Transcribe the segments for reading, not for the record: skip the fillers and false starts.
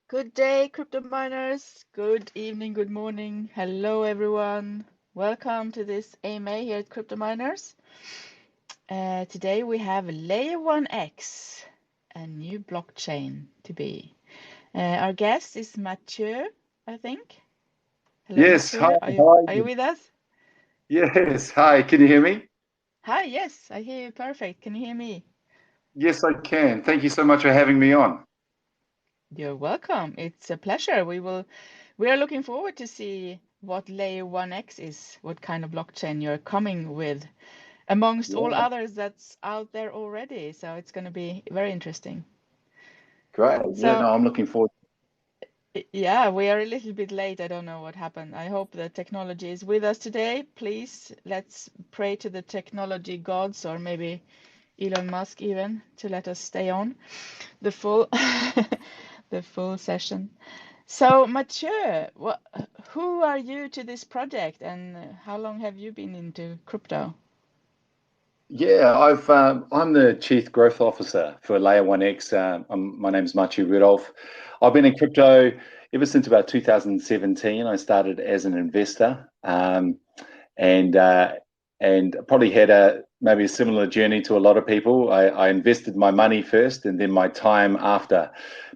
Good day, crypto miners. Good evening, good morning. Hello, everyone. Welcome to this AMA here at Crypto Miners. Today we have L1X, a new blockchain to be. Our guest is Mathieu, I think. Hello, Yes, Mathieu. hi, Are you hi. with us? Yes, hi, can you hear me? Hi, yes, I hear you perfect. Can you hear me? Yes, I can. Thank you so much for having me on. You're welcome. It's a pleasure. We are looking forward to see what Layer 1X is, what kind of blockchain you're coming with, amongst all Yeah, others that's out there already. So it's going to be very interesting. great. Yeah, So no, I'm looking forward. yeah, we are a little bit late. I don't know what happened. I hope the technology is with us today. Please, let's pray to the technology gods or maybe Elon Musk even to let us stay on the full the full session. So, Mathieu, who are you to this project, and how long have you been into crypto? Yeah, I'm the Chief Growth Officer for Layer 1X. My name's Machi Rudolph. I've been in crypto ever since about 2017. I started as an investor, and probably had maybe a similar journey to a lot of people. I invested my money first and then my time after,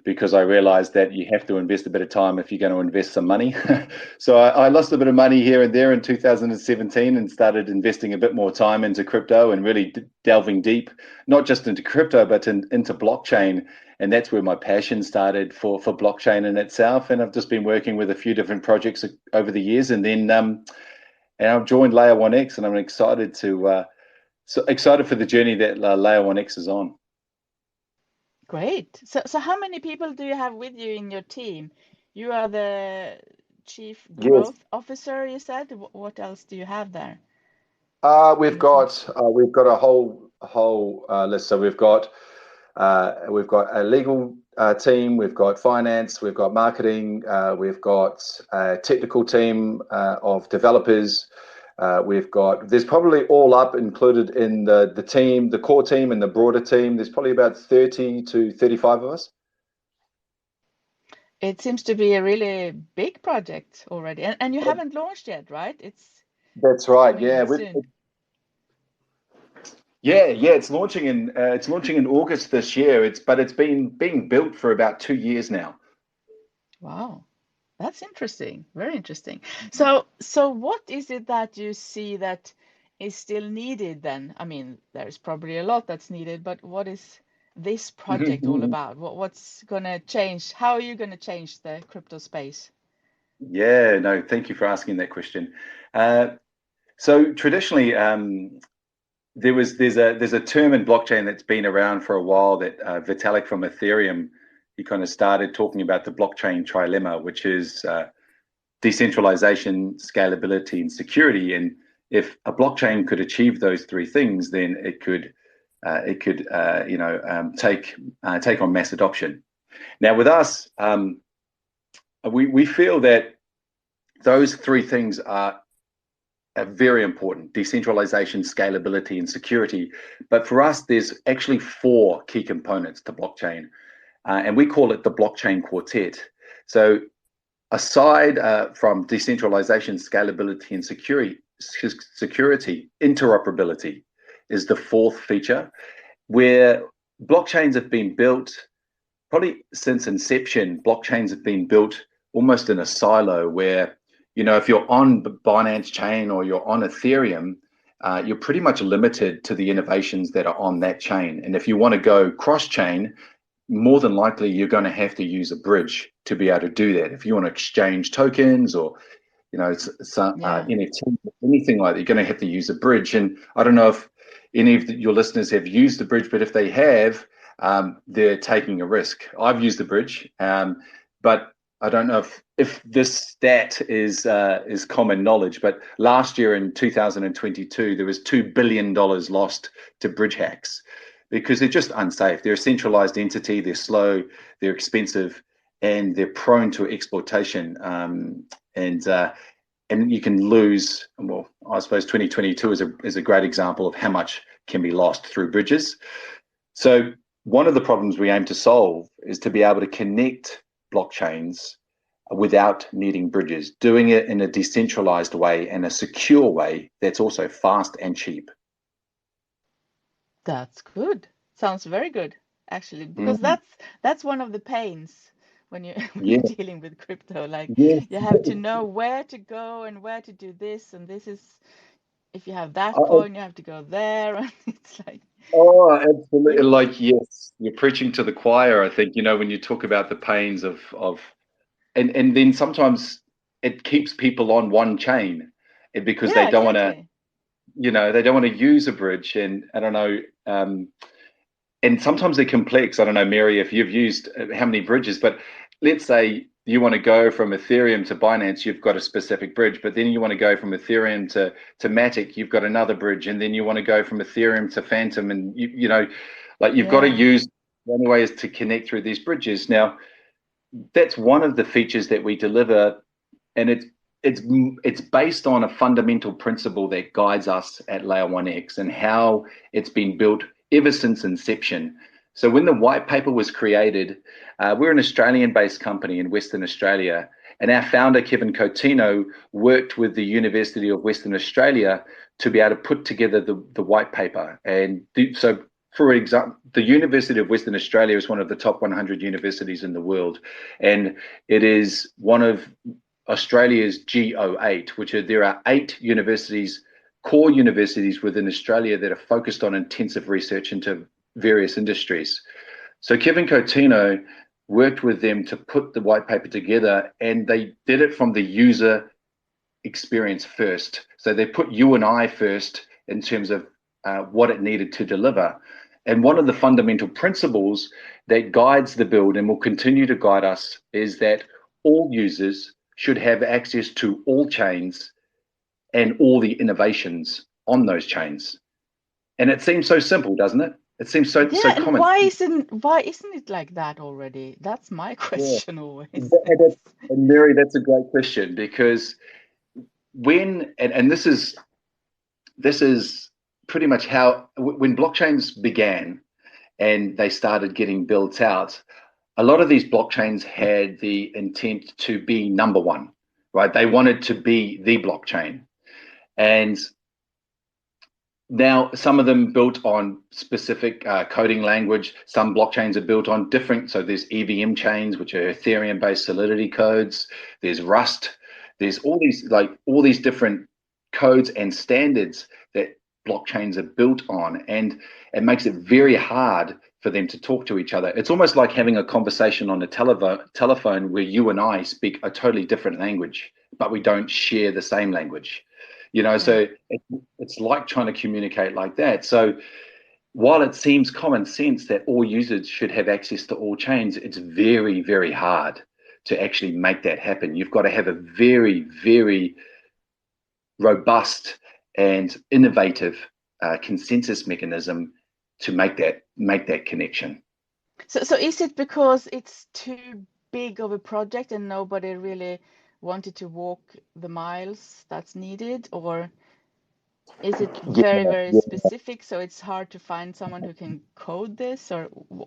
because I realized that you have to invest a bit of time if you're going to invest some money. So I lost a bit of money here and there in 2017 and started investing a bit more time into crypto and really delving deep, not just into crypto, but into blockchain. And that's where my passion started for blockchain in itself. And I've just been working with a few different projects over the years, and then and I've joined Layer 1X, and I'm excited for the journey that Layer 1X is on. Great. So how many people do you have with you in your team? You are the Chief Yes, Growth Officer, you said. What else do you have there in we've the team? got a whole list. So we've got a legal team, we've got finance, we've got marketing, we've got a technical team of developers. There's probably all up included in the team, the core team and the broader team. There's probably about 30 to 35 of us. It seems to be a really big project already, and you haven't launched yet, right? That's It's right. coming soon. Yeah. It's launching in August this year. It's been being built for about 2 years now. Wow. That's interesting. Very interesting. So what is it that you see that is still needed then? I mean, there's probably a lot that's needed, but what is this project all about? What's gonna change? How are you gonna change the crypto space? Yeah, no, thank you for asking that question. Uh, so traditionally, there's a term in blockchain that's been around for a while that Vitalik from Ethereum, he kind of started talking about the blockchain trilemma, which is decentralization, scalability, and security. And if a blockchain could achieve those three things, then it could take on mass adoption. Now, with us, we feel that those three things are very important: decentralization, scalability, and security. But for us, there's actually four key components to blockchain, and we call it the blockchain quartet. So aside from decentralization, scalability, and security, interoperability is the fourth feature, where blockchains have been built probably since inception. Blockchains have been built almost in a silo where, if you're on Binance chain or you're on Ethereum, you're pretty much limited to the innovations that are on that chain. And if you want to go cross chain, more than likely you're going to have to use a bridge to be able to do that. If you want to exchange tokens or Yeah. NFT, anything like that, you're going to have to use a bridge. And I don't know if any of your listeners have used the bridge, but if they have, they're taking a risk. I've used the bridge, but I don't know if this stat is common knowledge. But last year in 2022, there was $2 billion lost to bridge hacks because they're just unsafe. They're a centralized entity. They're slow. They're expensive, and they're prone to exploitation. And you can lose. Well, I suppose 2022 is a great example of how much can be lost through bridges. So one of the problems we aim to solve is to be able to connect blockchains without needing bridges, doing it in a decentralized way and a secure way that's also fast and cheap. That's good. Sounds very good, actually, because that's one of the pains when you when Yeah, you're dealing with crypto. Like yes. you have to know where to go and where to do this, and this is if you have that Oh, coin, you have to go there, and it's like oh, absolutely. Like, yes, you're preaching to the choir, I think, when you talk about the pains of and then sometimes it keeps people on one chain because they yeah, don't want to, exactly. they don't want to use a bridge. And I don't know, and sometimes they're complex. I don't know, Mary, if you've used how many bridges, but let's say you want to go from Ethereum to Binance, you've got a specific bridge, but then you want to go from Ethereum to Matic, you've got another bridge, and then you want to go from Ethereum to Fantom, and like you've got to Yeah. use, the only way is to connect through these bridges. Now, that's one of the features that we deliver, and it's based on a fundamental principle that guides us at Layer 1X and how it's been built ever since inception. So when the white paper was created, we're an Australian-based company in Western Australia, and our founder, Kevin Coutinho, worked with the University of Western Australia to be able to put together the white paper. And so, for example, the University of Western Australia is one of the top 100 universities in the world, and it is one of Australia's Go8, there are 8 universities, core universities within Australia that are focused on intensive research into various industries. So Kevin Coutinho worked with them to put the white paper together, and they did it from the user experience first. So they put you and I first in terms of what it needed to deliver. And one of the fundamental principles that guides the build and will continue to guide us is that all users should have access to all chains and all the innovations on those chains. And it seems so simple, doesn't it? It seems so Yeah, and common. why isn't it like that already? That's my Yeah. question always. And Mary, that's a great question, because and this is pretty much how, when blockchains began and they started getting built out, a lot of these blockchains had the intent to be number one, right? They wanted to be the blockchain. And now some of them built on specific coding language. Some blockchains are built on different. So there's EVM chains, which are Ethereum-based Solidity codes. There's Rust. There's all these different codes and standards that blockchains are built on, and it makes it very hard for them to talk to each other. It's almost like having a conversation on a telephone where you and I speak a totally different language, but we don't share the same language. So it's like trying to communicate like that. So while it seems common sense that all users should have access to all chains, it's very, very hard to actually make that happen. You've got to have a very, very robust and innovative consensus mechanism to make that connection. So is it because it's too big of a project and nobody really wanted to walk the miles that's needed, or is it very, very Yeah, specific, so it's hard to find someone who can code this, or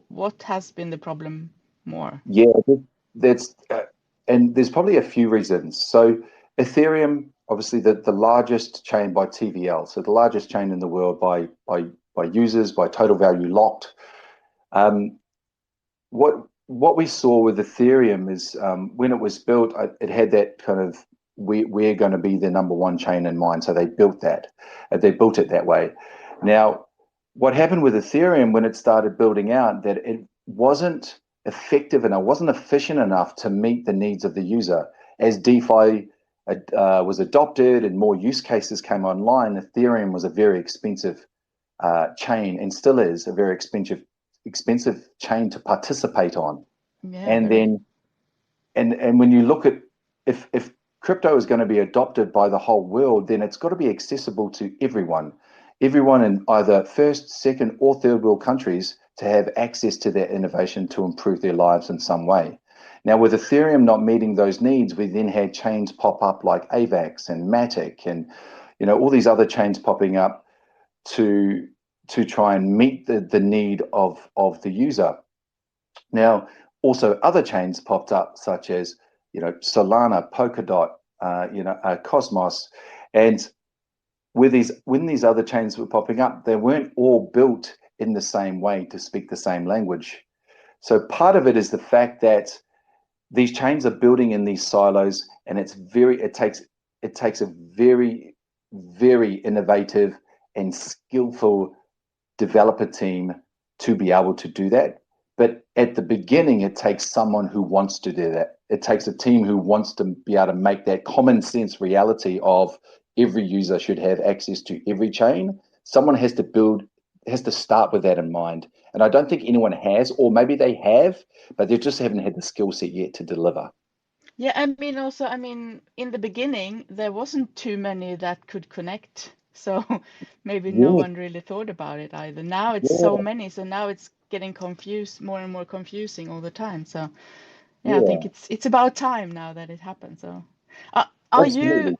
what has been the problem more? yeah, that's and there's probably a few reasons. So Ethereum, obviously the largest chain by TVL, so the largest chain in the world by users, by total value locked. What we saw with Ethereum is when it was built, it had that kind of we're going to be the number one chain in mind. So they built that, they built it that way. Now, what happened with Ethereum when it started building out, that it wasn't effective enough, wasn't efficient enough to meet the needs of the user. As DeFi was adopted and more use cases came online, Ethereum was a very expensive chain, and still is a very expensive chain to participate on. Yeah, And very. then and when you look at, if crypto is going to be adopted by the whole world, then it's got to be accessible to everyone in either first, second, or third world countries, to have access to that innovation to improve their lives in some way. Now, with Ethereum not meeting those needs, we then had chains pop up like Avax and Matic and all these other chains popping up to try and meet the need of the user. Now, also other chains popped up, such as, Solana, Polkadot, Cosmos. And when these other chains were popping up, they weren't all built in the same way to speak the same language. So part of it is the fact that these chains are building in these silos, and it takes a very, very innovative and skillful developer team to be able to do that. But at the beginning, it takes someone who wants to do that. It takes a team who wants to be able to make that common sense reality of every user should have access to every chain. Someone has to start with that in mind. And I don't think anyone has, or maybe they have, but they just haven't had the skill set yet to deliver. Yeah, in the beginning, there wasn't too many that could connect. So maybe no Yeah, one really thought about it either. Now it's so yeah, many, so now it's getting confused, more and more confusing all the time. So yeah, I think yeah, it's about time now that it happens. So are you absolutely.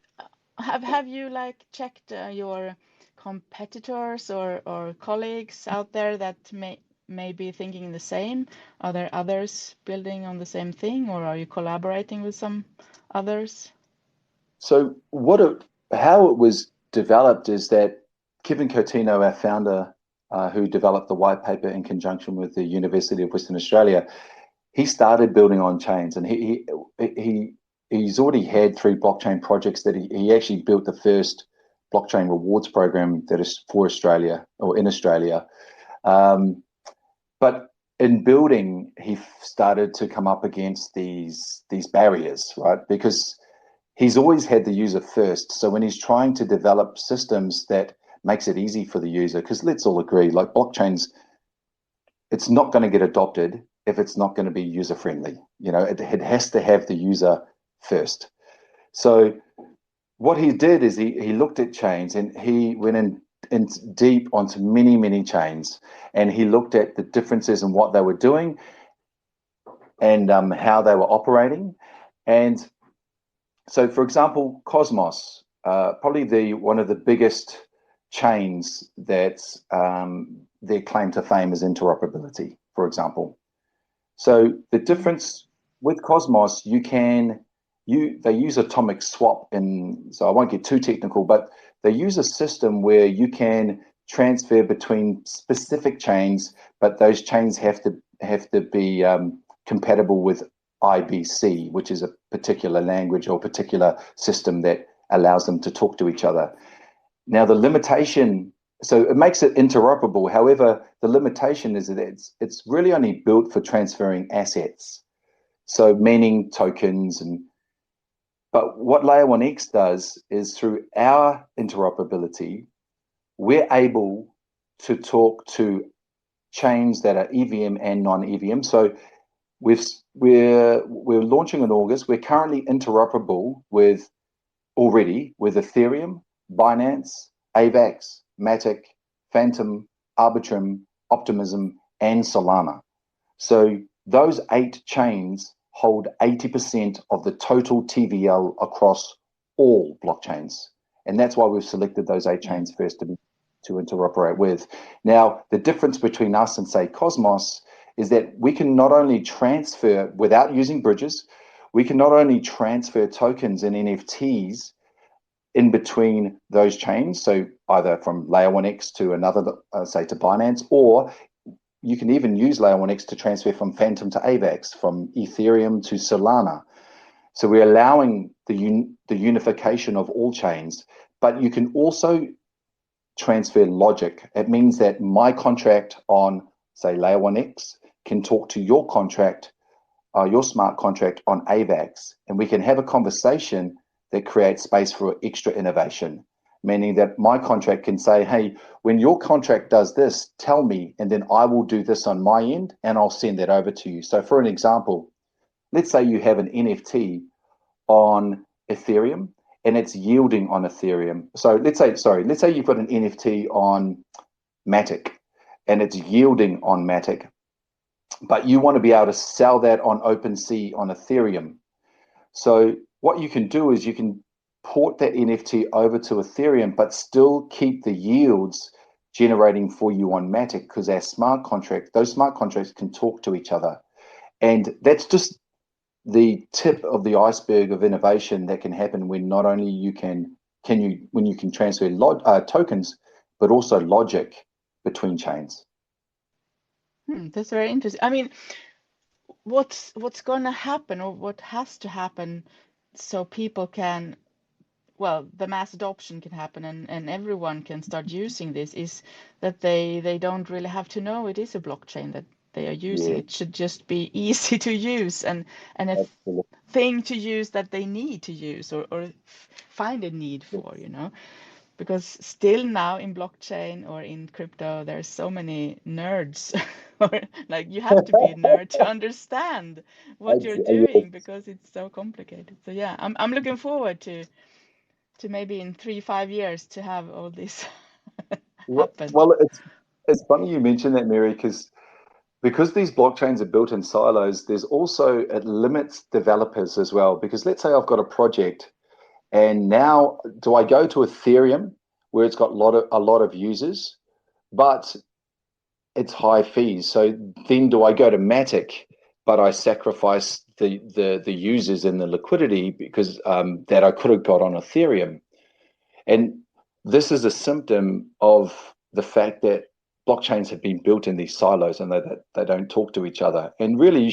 have you like checked your competitors or colleagues out there that may be thinking the same? Are there others building on the same thing, or are you collaborating with some others? So how it was developed is that Kevin Coutinho, our founder, who developed the white paper in conjunction with the University of Western Australia, he started building on chains, and he's already had 3 blockchain projects that he actually built the first blockchain rewards program that is for Australia or in Australia. But in building, he started to come up against these barriers, right? Because he's always had the user first. So when he's trying to develop systems that makes it easy for the user, because let's all agree, like blockchains, it's not going to get adopted if it's not going to be user friendly. It has to have the user first. So what he did is he looked at chains, and he went in deep onto many, many chains, and he looked at the differences in what they were doing and how they were operating. And so, for example, Cosmos, probably one of the biggest chains that their claim to fame is interoperability, for example. So the difference with Cosmos, they use atomic swap, so I won't get too technical, but they use a system where you can transfer between specific chains, but those chains have to be compatible with IBC, which is a particular language or particular system that allows them to talk to each other. Now, the limitation, so it makes it interoperable. However, the limitation is that it's really only built for transferring assets, so meaning tokens. But what Layer1X does is, through our interoperability, we're able to talk to chains that are EVM and non-EVM. So we're launching in August. We're currently interoperable already with Ethereum, Binance, Avax, Matic, Fantom, Arbitrum, Optimism, and Solana. So those 8 chains hold 80% of the total TVL across all blockchains. And that's why we've selected those 8 chains first to interoperate with. Now, the difference between us and, say, Cosmos is that we can not only transfer, without using bridges, we can not only transfer tokens and NFTs in between those chains, so either from Layer1X to another, say to Binance, or you can even use Layer1X to transfer from Fantom to Avax, from Ethereum to Solana. So we're allowing the unification of all chains, but you can also transfer logic. It means that my contract on, say, Layer1X can talk to your contract, your smart contract on Avax, and we can have a conversation that creates space for extra innovation, meaning that my contract can say, hey, when your contract does this, tell me, and then I will do this on my end, and I'll send that over to you. So for an example, let's say you have an NFT on Ethereum, and it's yielding on Ethereum. So let's say you've got an NFT on Matic, and it's yielding on Matic, but you want to be able to sell that on OpenSea on Ethereum. So what you can do is you can port that NFT over to Ethereum, but still keep the yields generating for you on Matic, because those smart contracts can talk to each other. And that's just the tip of the iceberg of innovation that can happen when not only you can transfer tokens, but also logic between chains. That's very interesting. I mean, what's going to happen, or what has to happen so people can, well, the mass adoption can happen and everyone can start using this, is that they don't really have to know it is a blockchain that they are using. Yeah, It should just be easy to use and a absolutely. thing to use that they need to use, or find a need for, because still now in blockchain or in crypto there's so many nerds or like you have to be a nerd to understand what you're doing because it's so complicated. So yeah, I'm looking forward to maybe in 3-5 years to have all this happen. Well, it's funny you mention that, Mary, because these blockchains are built in silos, there's also, it limits developers as well. Because let's say I've got a project, and now do I go to Ethereum where it's got a lot of users, but it's high fees? So then do I go to Matic, but I sacrifice the users and the liquidity because that I could have got on Ethereum? And this is a symptom of the fact that blockchains have been built in these silos and they don't talk to each other. And really,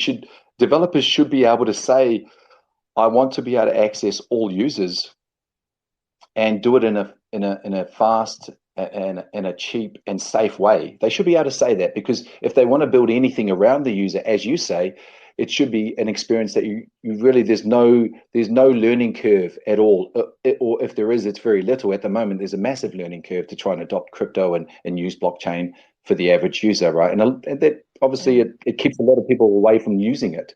developers should be able to say, I want to be able to access all users and do it in a fast and in a cheap and safe way. They should be able to say that, because if they want to build anything around the user, as you say, it should be an experience that you really, there's no learning curve at all, or if there is, it's very little. At the moment, there's a massive learning curve to try and adopt crypto and use blockchain for the average user, right? And that obviously it keeps a lot of people away from using it.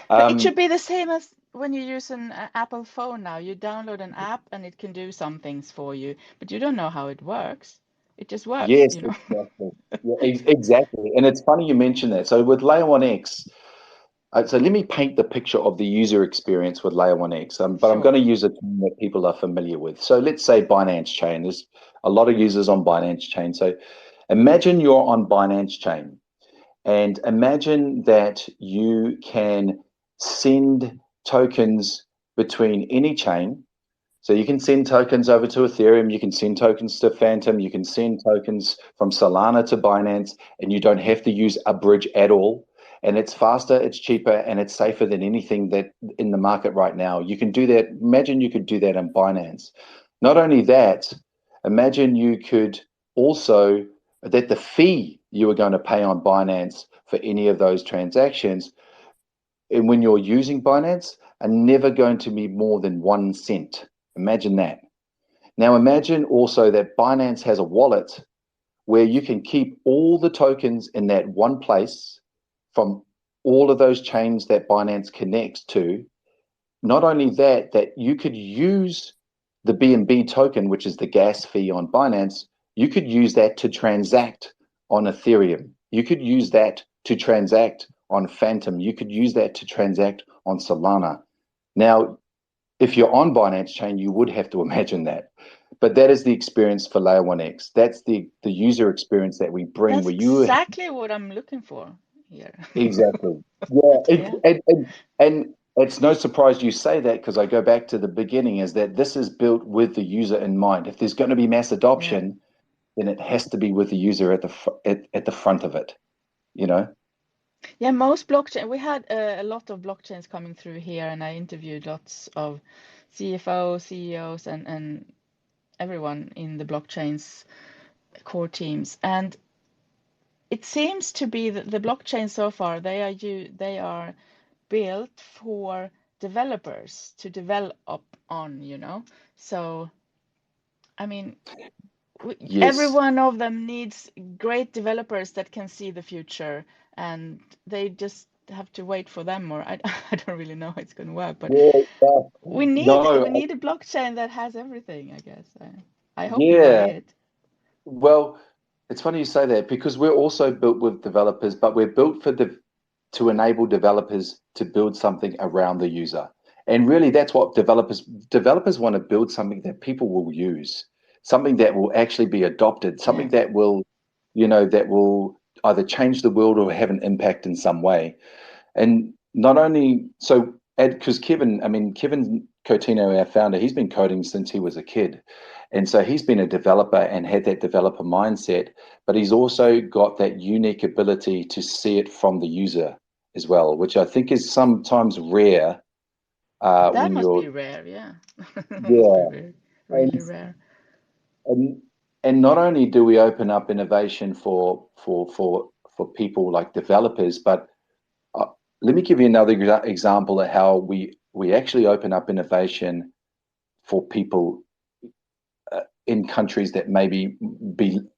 But it should be the same as when you use an Apple phone now. You download an app and it can do some things for you, but you don't know how it works. It just works, Yes, exactly. Yeah, exactly. And it's funny you mention that. So with L1X, so let me paint the picture of the user experience with L1X, but I'm Sure. going to use a term that people are familiar with. So let's say Binance Chain. There's a lot of users on Binance Chain. So imagine you're on Binance Chain, and imagine that you can send tokens between any chain. So you can send tokens over to Ethereum, you can send tokens to Fantom, you can send tokens from Solana to Binance, and you don't have to use a bridge at all. And it's faster, it's cheaper, and it's safer than anything that in the market right now. You can do that. Imagine you could do that in Binance. Not only that, imagine you could also, that the fee you were going to pay on Binance for any of those transactions, and when you're using Binance, are never going to be more than 1 cent. Imagine that. Now imagine also that Binance has a wallet where you can keep all the tokens in that one place from all of those chains that Binance connects to. Not only that, that you could use the BNB token, which is the gas fee on Binance, you could use that to transact on Ethereum. You could use that to transact on Fantom. You could use that to transact on Solana. Now, if you're on Binance Chain, you would have to imagine that. But that is the experience for L1X. That's the user experience that we bring. That's where you exactly what I'm looking for here. Exactly. Yeah. And it's no surprise you say that, because I go back to the beginning, is that this is built with the user in mind. If there's going to be mass adoption, then it has to be with the user at the front of it, you know? Yeah, most blockchain, we had a lot of blockchains coming through here, and I interviewed lots of CFOs, CEOs, and everyone in the blockchain's core teams. And it seems to be that the blockchain so far, they are built for developers to develop on, So, I mean, every Yes. one of them needs great developers that can see the future, and they just have to wait for them, or I don't really know how it's going to work, but Yeah. we need No. a blockchain that has everything, I guess. I hope we get Yeah. it. Well, it's funny you say that, because we're also built with developers, but we're built to enable developers to build something around the user. And really, that's what developers want to build, something that people will use, something that will actually be adopted, something that will, that will either change the world or have an impact in some way. And not only so, because Kevin Coutinho, our founder, he's been coding since he was a kid. And so he's been a developer and had that developer mindset, but he's also got that unique ability to see it from the user as well, which I think is sometimes rare. That When must you're be rare, yeah. That must be Yeah, very, really and, rare. and not only do we open up innovation for people like developers, but let me give you another example of how we actually open up innovation for people in countries that maybe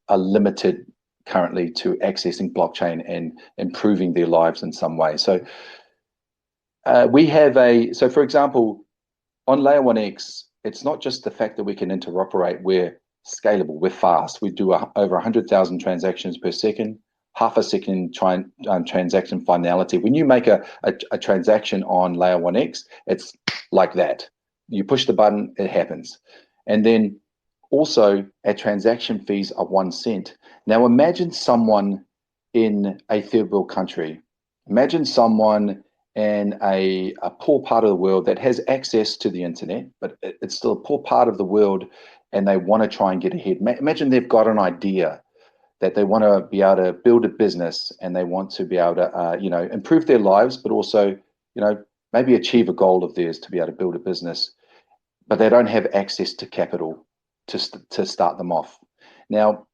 are limited currently to accessing blockchain and improving their lives in some way. So for example, on layer 1x, it's not just the fact that we can interoperate, we're scalable, we're fast. We do over 100,000 transactions per second, half a second transaction finality. When you make a transaction on layer 1x, it's like that. You push the button, it happens. And then also, our transaction fees are 1 cent. Now, imagine someone in a third world country. Imagine someone in a poor part of the world that has access to the internet, but it's still a poor part of the world, and they want to try and get ahead. Imagine they've got an idea that they want to be able to build a business, and they want to be able to, improve their lives, but also, maybe achieve a goal of theirs to be able to build a business, but they don't have access to capital to start them off. Now,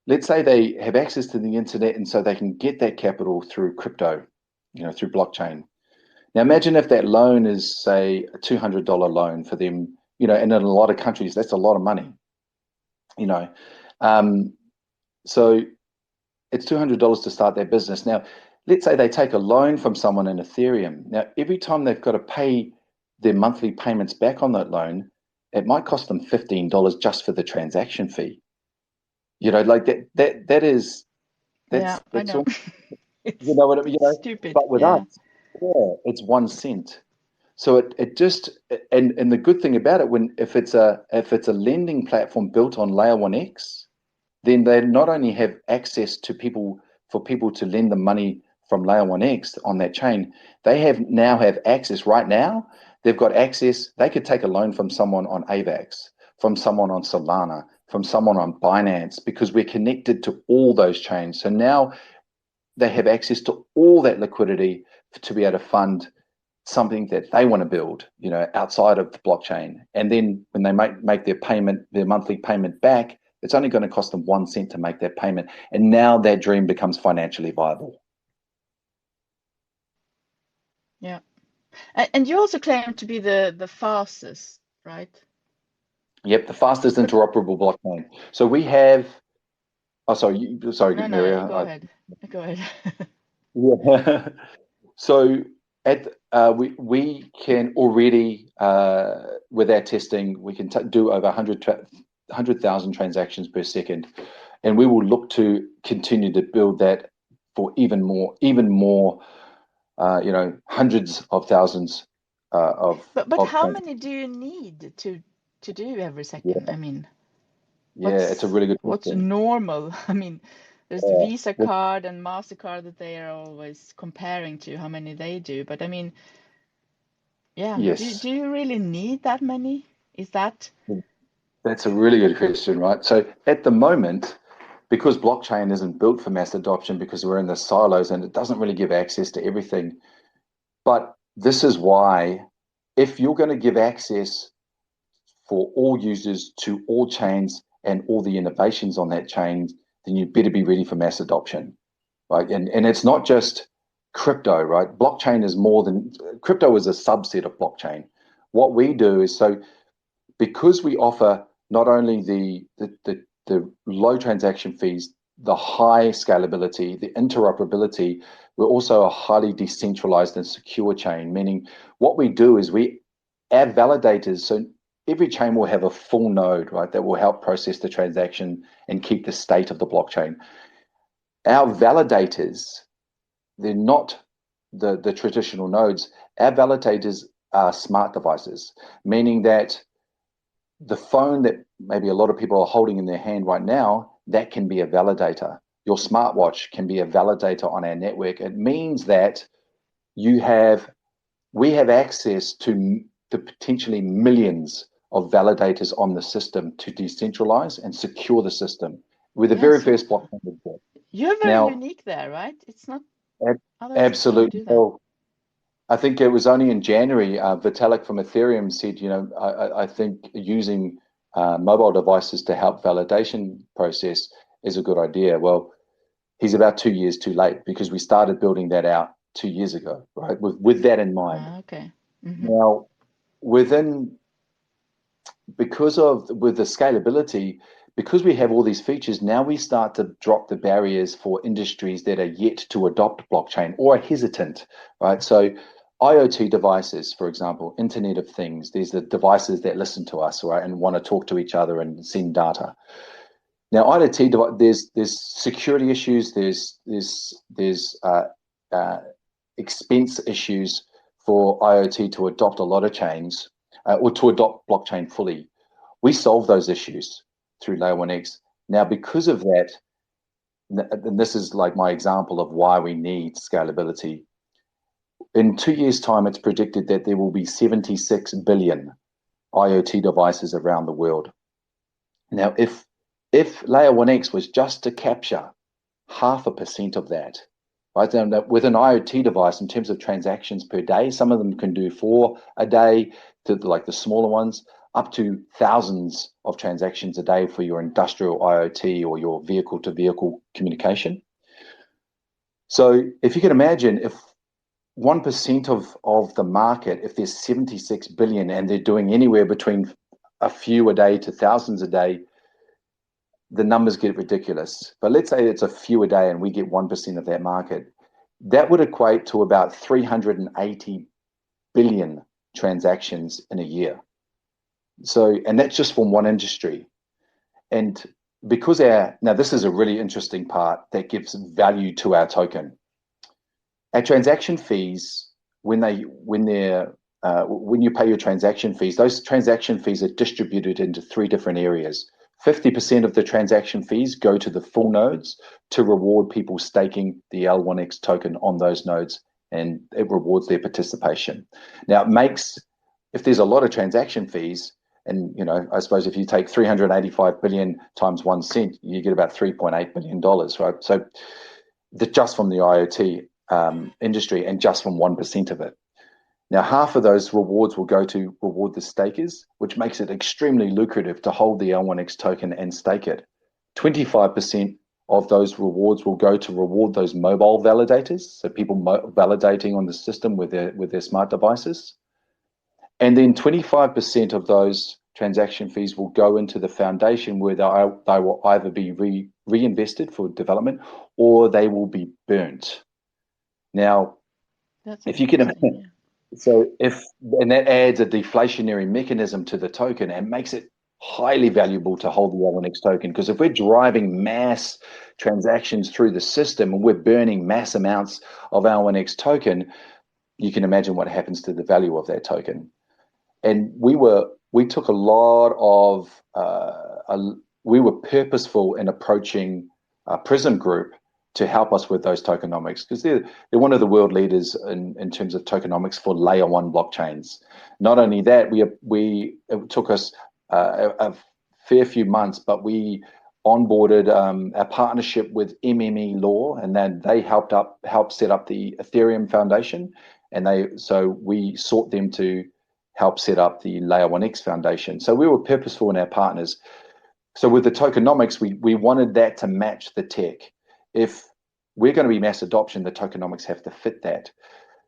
let's say they have access to the internet, and so they can get that capital through crypto, through blockchain. Now, imagine if that loan is, say, a $200 loan for them, and in a lot of countries, that's a lot of money, So it's $200 to start their business. Now, let's say they take a loan from someone in Ethereum. Now, every time they've got to pay their monthly payments back on that loan, it might cost them $15 just for the transaction fee. Like that's Yeah, I know. all, It's you know what I mean? stupid. But with us, Yeah. it's 1 cent. So it just and the good thing about it, if it's a lending platform built on layer 1x, then they not only have access to people to lend them money from layer 1x on that chain, they now have access right now. They've got access. They could take a loan from someone on Avax, from someone on Solana, from someone on Binance, because we're connected to all those chains. So now they have access to all that liquidity to be able to fund something that they want to build, outside of the blockchain. And then when they make their monthly payment back, it's only going to cost them 1 cent to make that payment. And now that dream becomes financially viable. Yeah. And you also claim to be the fastest, right? Yep, the fastest interoperable blockchain. So we have. Oh, sorry, No, Maria. go ahead. Go ahead. Yeah. So we can already, with our testing, we can do over 100,000 transactions per second, and we will look to continue to build that for even more, hundreds of thousands But of how transactions. many do you need to do every second? Yeah, I mean, yeah, it's a really good what's question. normal? I mean, there's the Yeah. Visa card and MasterCard that they are always comparing to how many they do. But I mean, yeah, Yes, do you really need that many? Is that that's a really good question, right? So at the moment, because blockchain isn't built for mass adoption, because we're in the silos and it doesn't really give access to everything. But this is why, if you're going to give access for all users to all chains and all the innovations on that chain, then you better be ready for mass adoption, right? And it's not just crypto, right? Blockchain is more than crypto is a subset of blockchain. What we do is, so because we offer not only the low transaction fees, the high scalability, the interoperability, we're also a highly decentralized and secure chain, meaning what we do is we add validators. So every chain will have a full node, right, that will help process the transaction and keep the state of the blockchain. Our validators, they're not the traditional nodes. Our validators are smart devices, meaning that the phone that maybe a lot of people are holding in their hand right now, that can be a validator. Your smartwatch can be a validator on our network. It means that we have access to the potentially millions of validators on the system to decentralize and secure the system. We're the very first blockchain to do that. You're very unique there, right? It's not absolutely. Well, I think it was only in January, Vitalik from Ethereum said, I think using mobile devices to help validation process is a good idea. Well, he's about 2 years too late because we started building that out 2 years ago, right? With that in mind. Okay. Now, with the scalability, because we have all these features, now we start to drop the barriers for industries that are yet to adopt blockchain or are hesitant, right? So IoT devices, for example, Internet of Things, there's the devices that listen to us, right, and want to talk to each other and send data. Now, IoT, there's security issues, there's expense issues for IoT to adopt a lot of chains or to adopt blockchain fully. We solve those issues through L1X. Now, because of that, and this is like my example of why we need scalability. In 2 years' time, it's predicted that there will be 76 billion IoT devices around the world. Now, if Layer 1X was just to capture 0.5% of that, right? Now, with an IoT device, in terms of transactions per day, some of them can do 4 a day, to like the smaller ones, up to thousands of transactions a day for your industrial IoT or your vehicle-to-vehicle communication. So if you can imagine, if 1% of the market, if there's 76 billion and they're doing anywhere between a few a day to thousands a day, the numbers get ridiculous. But let's say it's a few a day and we get 1% of that market. That would equate to about 380 billion transactions in a year. So, and that's just from one industry. And because now this is a really interesting part that gives value to our token. Our transaction fees, when you pay your transaction fees, those transaction fees are distributed into 3 different areas. 50% of the transaction fees go to the full nodes to reward people staking the L1X token on those nodes, and it rewards their participation. Now, if there's a lot of transaction fees, and I suppose if you take 385 billion times 1 cent, you get about $3.8 billion, right? So just from the IoT industry and just from 1% of it. Now, half of those rewards will go to reward the stakers, which makes it extremely lucrative to hold the L1X token and stake it. 25% of those rewards will go to reward those mobile validators, so people validating on the system with their smart devices. And then 25% of those transaction fees will go into the foundation, where they will either be reinvested for development or they will be burnt. Now, if you can imagine, and that adds a deflationary mechanism to the token and makes it highly valuable to hold the L1X token, because if we're driving mass transactions through the system and we're burning mass amounts of L1X token, you can imagine what happens to the value of that token. And we took a lot of we were purposeful in approaching Prism Group to help us with those tokenomics, because they're one of the world leaders in terms of tokenomics for layer 1 blockchains. Not only that, it took us a fair few months, but we onboarded a partnership with MME Law, and then they helped set up the Ethereum Foundation, and so we sought them to help set up the Layer 1X Foundation. So we were purposeful in our partners. So with the tokenomics, we wanted that to match the tech. If we're going to be mass adoption, the tokenomics have to fit that.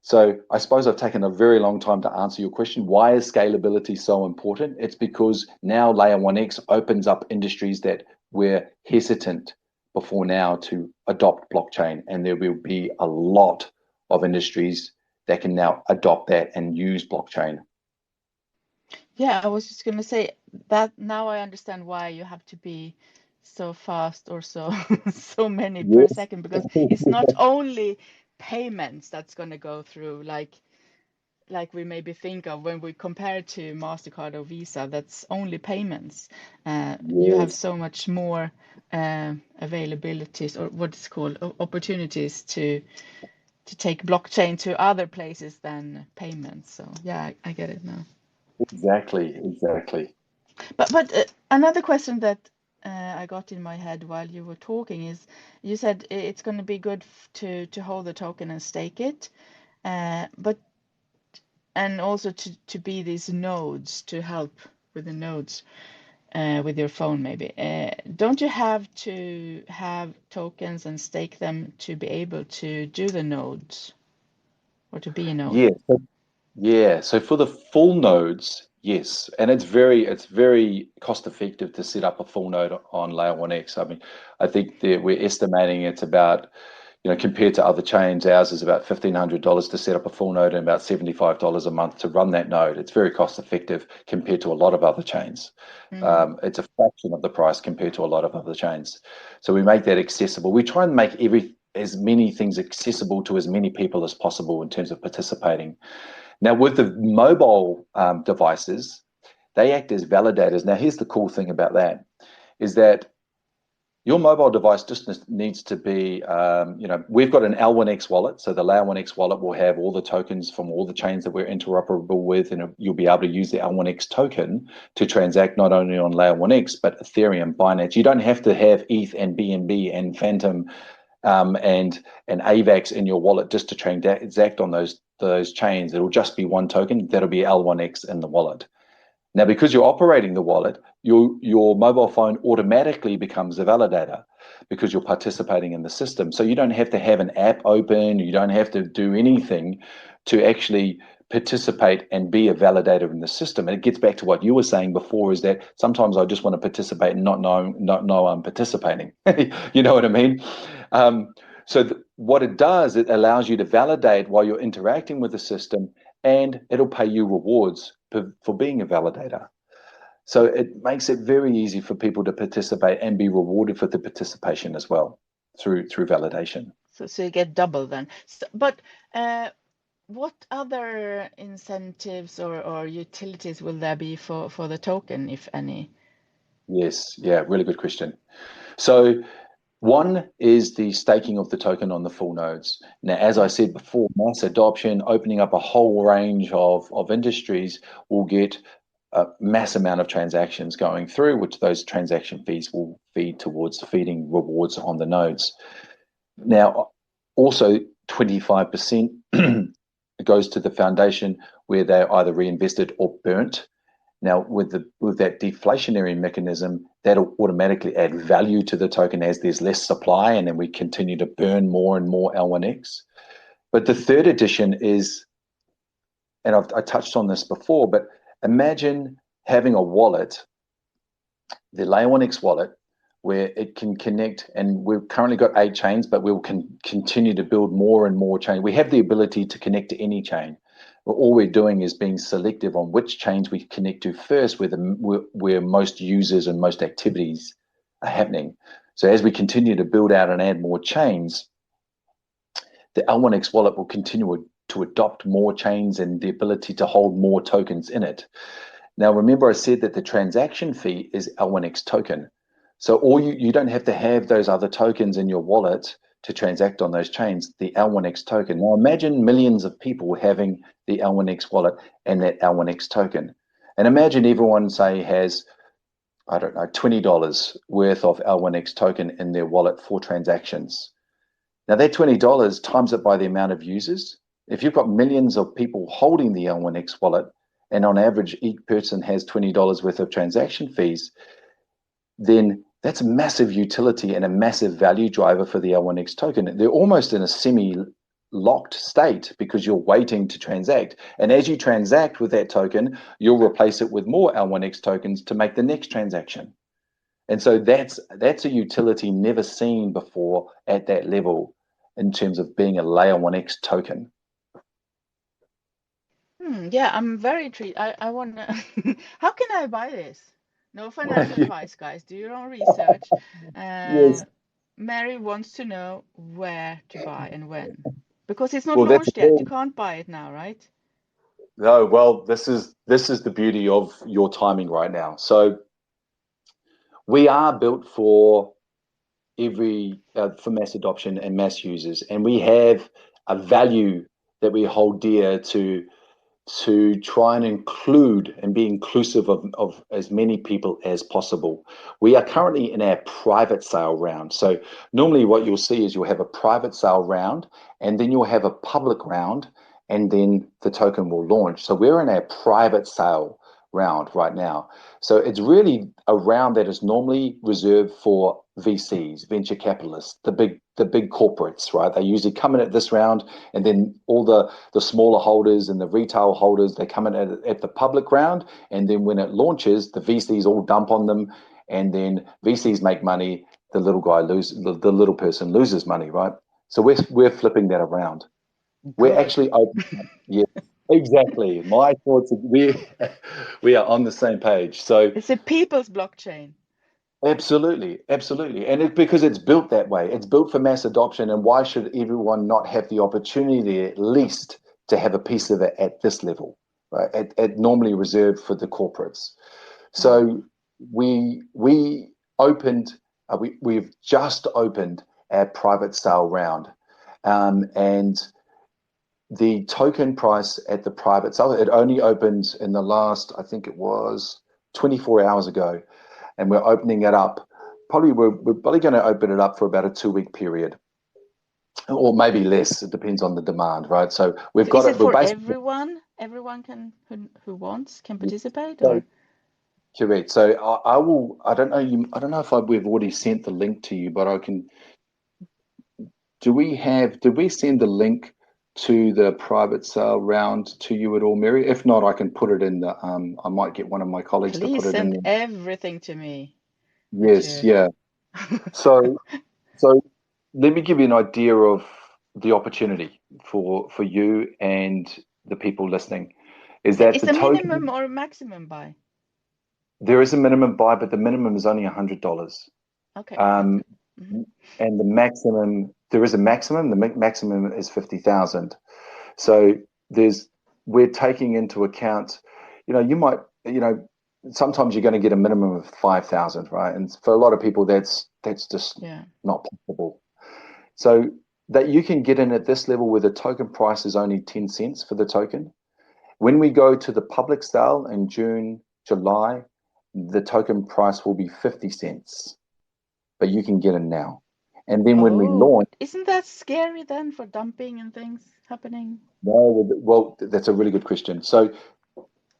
So I suppose I've taken a very long time to answer your question. Why is scalability so important? It's because now Layer 1X opens up industries that were hesitant before now to adopt blockchain, and there will be a lot of industries that can now adopt that and use blockchain. Yeah, I was just going to say that now I understand why you have to be so fast or so many per second, because it's not only payments that's going to go through like we maybe think of when we compare to MasterCard or Visa. That's only payments. You have so much more availabilities, or what's called opportunities to to take blockchain to other places than payments. So yeah, I get it now. Exactly. But another question that I got in my head while you were talking is, you said it's going to be good to hold the token and stake it, but and also to be these nodes to help with the nodes with your phone maybe. Don't you have to have tokens and stake them to be able to do the nodes or to be a node? So for the full nodes, yes, and it's very cost effective to set up a full node on L1X. I mean, I think that we're estimating it's about, compared to other chains, ours is about $1,500 to set up a full node and about $75 a month to run that node. It's very cost effective compared to a lot of other chains. It's a fraction of the price compared to a lot of other chains. So we make that accessible. We try and make as many things accessible to as many people as possible in terms of participating. Now, with the mobile devices, they act as validators. Now, here's the cool thing about that, is that your mobile device just needs to be, we've got an L1X wallet. So the L1X wallet will have all the tokens from all the chains that we're interoperable with, and you'll be able to use the L1X token to transact not only on L1X, but Ethereum, Binance. You don't have to have ETH and BNB and Fantom and AVAX in your wallet just to transact on those chains. It'll just be one token. That'll be L1X in the wallet. Now, because you're operating the wallet, your mobile phone automatically becomes a validator because you're participating in the system. So you don't have to have an app open. You don't have to do anything to actually participate and be a validator in the system. And it gets back to what you were saying before, is that sometimes I just want to participate and not know I'm participating. You know what I mean? What it does, it allows you to validate while you're interacting with the system, and it'll pay you rewards for being a validator. So it makes it very easy for people to participate and be rewarded for the participation as well through validation. So you get double then. But what other incentives or utilities will there be for the token, if any? Yes, yeah, really good question. So one is the staking of the token on the full nodes. Now, as I said before, mass adoption, opening up a whole range of industries, will get a mass amount of transactions going through, which those transaction fees will feed towards feeding rewards on the nodes. Now, also 25% goes to the foundation, where they're either reinvested or burnt. Now, with that deflationary mechanism, that'll automatically add value to the token as there's less supply, and then we continue to burn more and more L1X. But the third addition is, and I touched on this before, but imagine having a wallet, the L1X wallet, where it can connect, and we've currently got 8 chains, but we'll continue to build more and more chains. We have the ability to connect to any chain. All we're doing is being selective on which chains we connect to first, where most users and most activities are happening. So as we continue to build out and add more chains, the L1X wallet will continue to adopt more chains and the ability to hold more tokens in it. Now, remember I said that the transaction fee is L1X token. So you don't have to have those other tokens in your wallet to transact on those chains, the L1X token. Now imagine millions of people having the L1X wallet and that L1X token. And imagine everyone, say, has, I don't know, $20 worth of L1X token in their wallet for transactions. Now that $20 times it by the amount of users. If you've got millions of people holding the L1X wallet, and on average each person has $20 worth of transaction fees, then that's a massive utility and a massive value driver for the L1X token. They're almost in a semi-locked state because you're waiting to transact. And as you transact with that token, you'll replace it with more L1X tokens to make the next transaction. And so that's a utility never seen before at that level in terms of being a L1X token. Yeah, I'm very intrigued. I want to. How can I buy this? No financial advice, guys. Do your own research. Yes. Mary wants to know where to buy and when, because it's not Well, launched yet. You can't buy it now, right? No, well, this is the beauty of your timing right now. So we are built for mass adoption and mass users, and we have a value that we hold dear to try and include and be inclusive of as many people as possible. We are currently in our private sale round. So normally what you'll see is you'll have a private sale round, and then you'll have a public round, and then the token will launch. So we're in our private sale round right now. So it's really a round that is normally reserved for VCs, venture capitalists, the big corporates, right? They usually come in at this round, and then all the smaller holders and the retail holders, they come in at the public round, and then when it launches, the VCs all dump on them, and then VCs make money, the little guy the little person loses money, right? So we're flipping that around. Good. We're actually open. Yeah, exactly. My thoughts. We are on the same page. So It's a people's blockchain. absolutely, and because it's built that way. It's built for mass adoption, and why should everyone not have the opportunity at least to have a piece of it at this level, right? At normally reserved for the corporates. So we've just opened our private sale round, and the token price at the private sale, it only opened in the last, I think it was 24 hours ago, and we're opening it up. We're probably going to open it up for about a 2-week period, or maybe less. It depends on the demand, right? So we've got Is it for basically everyone? Everyone who wants can participate, or? correct. So I will. I don't know if we've already sent the link to you, but I can. Did we send the link to the private sale round to you at all, Mary? If not, I can put it in the. I might get one of my colleagues to put it in. Please send everything to me. Yes, yeah. So let me give you an idea of the opportunity for you and the people listening. Is that Is the a token? minimum or a maximum buy? There is a minimum buy, but the minimum is only $100. Okay. And the maximum, there is a maximum. The maximum is 50,000. So we're taking into account, sometimes you're going to get a minimum of 5,000, right? And for a lot of people, that's just not possible. So that you can get in at this level where the token price is only 10 cents for the token. When we go to the public sale in June, July, the token price will be 50 cents, but you can get in now. And then when we launch, isn't that scary then for dumping and things happening? No, well, that's a really good question. So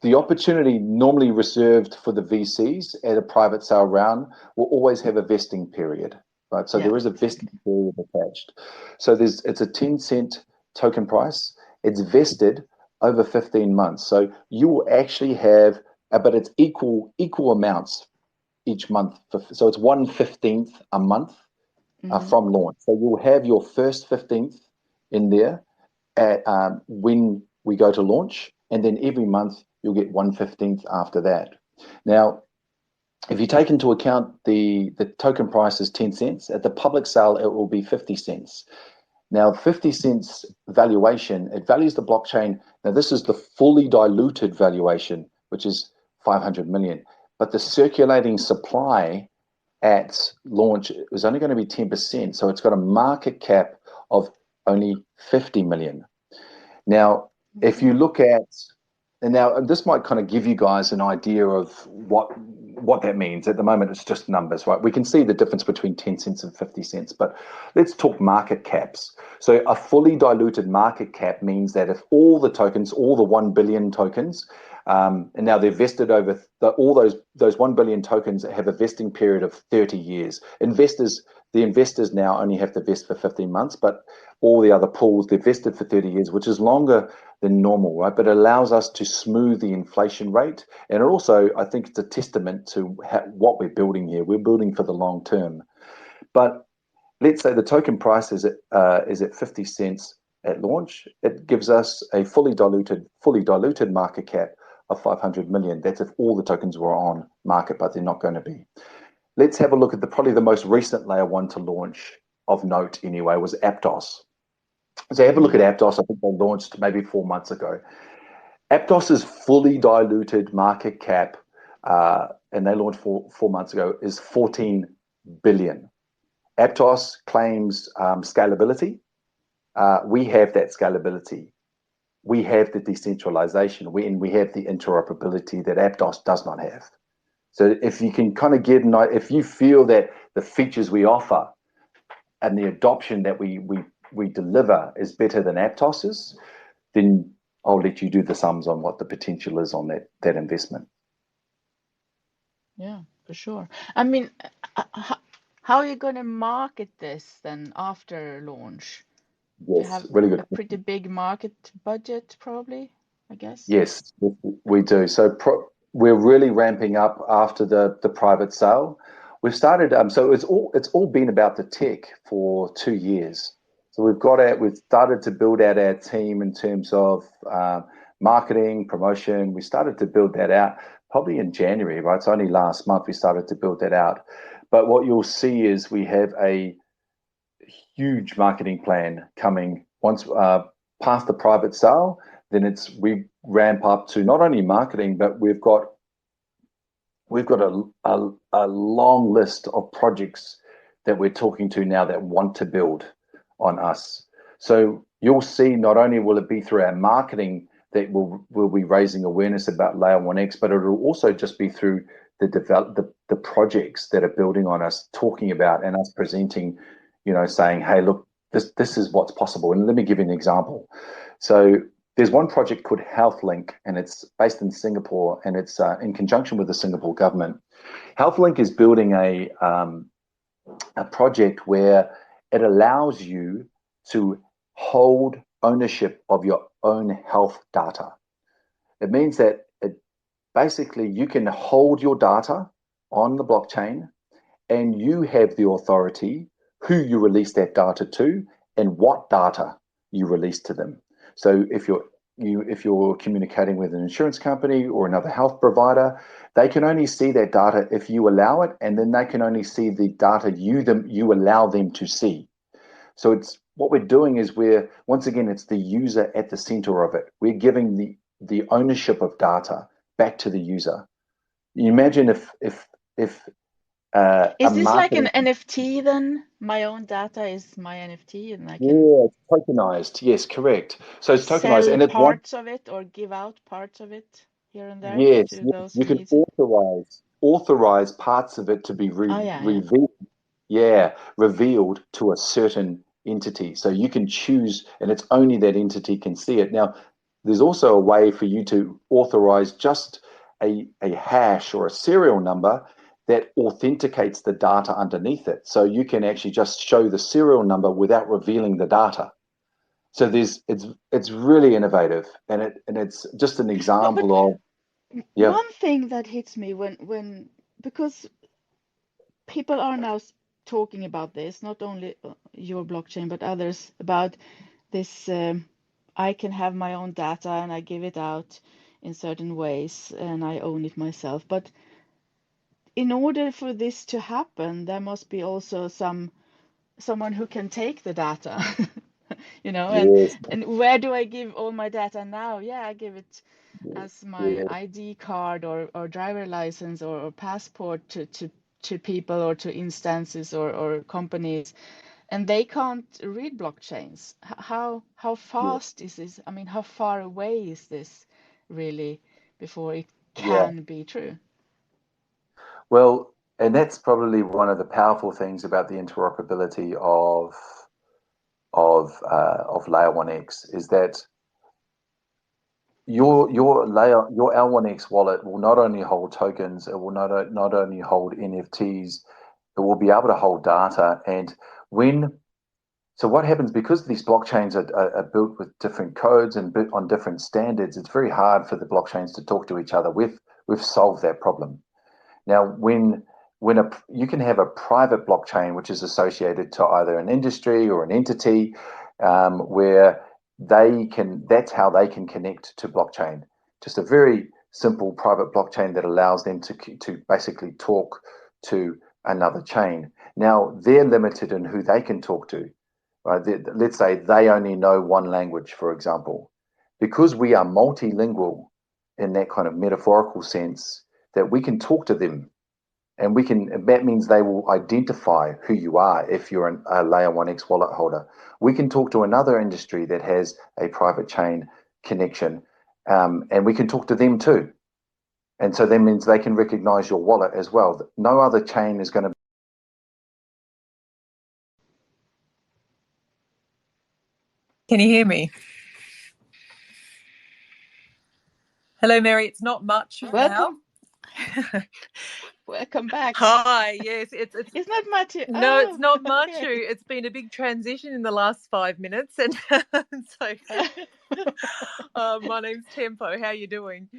the opportunity normally reserved for the VCs at a private sale round will always have a vesting period, right? So there is a vesting period attached. So it's a 10-cent token price. It's vested over 15 months. So you will actually have, but it's equal amounts each month. So it's 1/15 a month from launch. So you'll have your first 15th in there at when we go to launch, and then every month you'll get 1/15 after that. Now, if you take into account the token price is 10 cents, at the public sale it will be 50 cents. Now, 50 cents valuation, it values the blockchain. Now, this is the fully diluted valuation, which is 500 million. But the circulating supply at launch is only going to be 10%. So it's got a market cap of only 50 million. Now, if you look at, and this might kind of give you guys an idea of what that means. At the moment, it's just numbers, right? We can see the difference between 10 cents and 50 cents, but let's talk market caps. So a fully diluted market cap means that if all the tokens, all the 1 billion tokens, and now they're vested over all those 1 billion tokens have a vesting period of 30 years. The investors now only have to vest for 15 months, but all the other pools, they're vested for 30 years, which is longer than normal, right? But it allows us to smooth the inflation rate. And also, I think it's a testament to what we're building here. We're building for the long term. But let's say the token price is at 50 cents at launch. It gives us a fully diluted market cap of 500 million. That's if all the tokens were on market, but they're not going to be. Let's have a look at probably the most recent layer one to launch of note anyway was Aptos. So have a look at Aptos. I think they launched maybe 4 months ago. Aptos's fully diluted market cap, and they launched 4 months ago, is 14 billion. Aptos claims scalability, we have that scalability. We have the decentralization. We have the interoperability that Aptos does not have. So if you can kind of if you feel that the features we offer and the adoption that we deliver is better than Aptos's, then I'll let you do the sums on what the potential is on that investment. Yeah, for sure. I mean, how are you going to market this then after launch? Yes, you have really good. a pretty big market budget, probably, I guess. Yes, we do. So we're really ramping up after the private sale. We've started. So it's all been about the tech for 2 years. So we've started to build out our team in terms of marketing, promotion. We started to build that out probably in January, right? It's only last month we started to build that out. But what you'll see is we have a huge marketing plan coming once past the private sale. Then we ramp up to not only marketing, but we've got a long list of projects that we're talking to now that want to build on us. So you'll see not only will it be through our marketing that we'll be raising awareness about L1X, but it'll also just be through the projects that are building on us, talking about and us presenting, saying, hey, look, this is what's possible. And let me give you an example. So there's one project called HealthLink, and it's based in Singapore, and it's in conjunction with the Singapore government. HealthLink is building a project where it allows you to hold ownership of your own health data. It means that basically you can hold your data on the blockchain, and you have the authority who you release that data to and what data you release to them. So if you're communicating with an insurance company or another health provider, they can only see that data if you allow it, and then they can only see the data you allow them to see. So what we're doing is once again, it's the user at the center of it. We're giving the ownership of data back to the user. You imagine if is this like an NFT then? My own data is my NFT, and I can it's tokenized. Yes, correct. So it's tokenized, sell and it's parts of it or give out parts of it here and there. Yes, to those you who can need it. authorize parts of it to be revealed. Yeah, revealed to a certain entity. So you can choose, and it's only that entity can see it. Now, there's also a way for you to authorize just a hash or a serial number that authenticates the data underneath it. So you can actually just show the serial number without revealing the data. So it's really innovative, and it's just an example of. Yeah. One thing that hits me when because people are now talking about this, not only your blockchain but others, about this. I can have my own data and I give it out in certain ways and I own it myself. But in order for this to happen, there must be also someone who can take the data, Yes. and where do I give all my data now? Yeah, I give it as my ID card or driver license or passport to people or to instances or companies, and they can't read blockchains. How fast is this? I mean, how far away is this really before it can be true? Well, and that's probably one of the powerful things about the interoperability of L1X is that your L1X wallet will not only hold tokens, it will not only hold NFTs, it will be able to hold data. And so what happens, because these blockchains are built with different codes and built on different standards, it's very hard for the blockchains to talk to each other. We've solved that problem. Now, when you can have a private blockchain which is associated to either an industry or an entity, where that's how they can connect to blockchain. Just a very simple private blockchain that allows them to basically talk to another chain. Now, they're limited in who they can talk to. Right? Let's say they only know one language, for example. Because we are multilingual in that kind of metaphorical sense, that we can talk to them And that means they will identify who you are if you're a layer 1x wallet holder. We can talk to another industry that has a private chain connection, and we can talk to them too. And so that means they can recognize your wallet as well. No other chain is going to. Can you hear me? Hello, Mary. It's not much. Welcome. Welcome back. Hi. Yes, it's not much. No, it's not much. Okay. It's been a big transition in the last 5 minutes, and so my name's Tempo. How are you doing?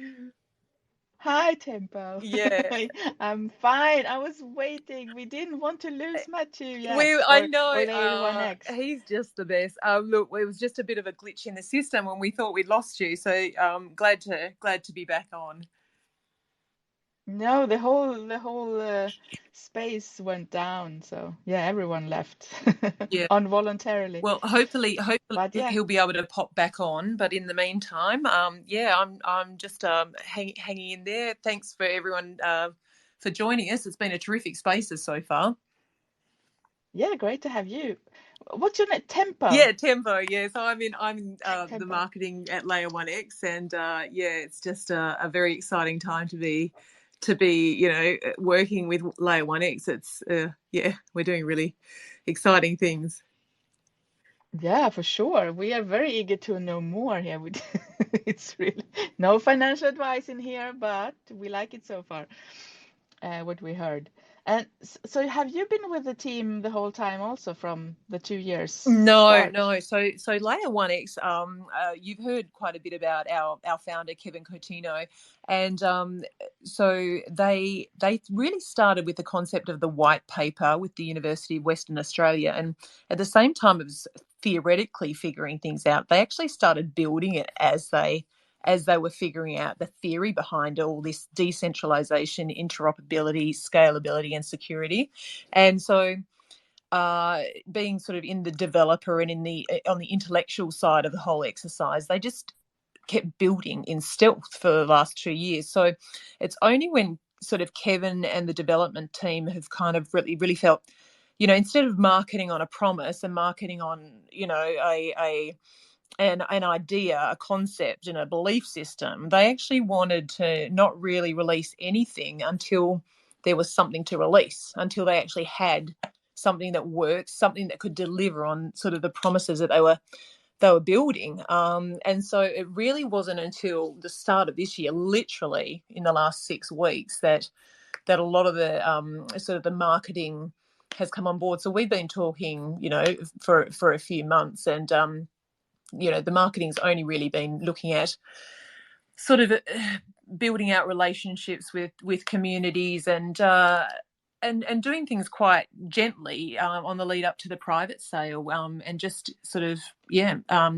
Hi, Tempo. Yeah. I'm fine. I was waiting. We didn't want to lose Matthew yet. I know. Or L1X. He's just the best. Look, it was just a bit of a glitch in the system when we thought we'd lost you. So glad to be back on. No, the whole space went down. So yeah, everyone left. Yeah. Involuntarily. Well, hopefully yeah. he'll be able to pop back on. But in the meantime, yeah, I'm just hanging in there. Thanks for everyone for joining us. It's been a terrific spaces so far. Yeah, great to have you. What's your name? Tempo. Yeah, Tempo. Yeah, so I'm in the marketing at Layer 1X, and yeah, it's just a very exciting time to be working with Layer 1X. It's yeah, we're doing really exciting things. Yeah, for sure. We are very eager to know more here. It's really no financial advice in here, but we like it so far, what we heard. And so have you been with the team the whole time also from the 2 years? No. So Layer 1X, you've heard quite a bit about our founder, Kevin Coutinho. And so they really started with the concept of the white paper with the University of Western Australia. And at the same time as theoretically figuring things out, they actually started building it as they were figuring out the theory behind all this decentralization, interoperability, scalability, and security. And so being sort of in the developer and on the intellectual side of the whole exercise, they just kept building in stealth for the last 2 years. So it's only when sort of Kevin and the development team have kind of really felt, instead of marketing on a promise and marketing on, an idea, a concept, and a belief system, they actually wanted to not really release anything until there was something to release, until they actually had something that worked, something that could deliver on sort of the promises that they were building. And so it really wasn't until the start of this year, literally in the last 6 weeks, that a lot of the sort of the marketing has come on board. So we've been talking, for a few months, and the marketing's only really been looking at sort of building out relationships with communities and doing things quite gently on the lead up to the private sale, and just sort of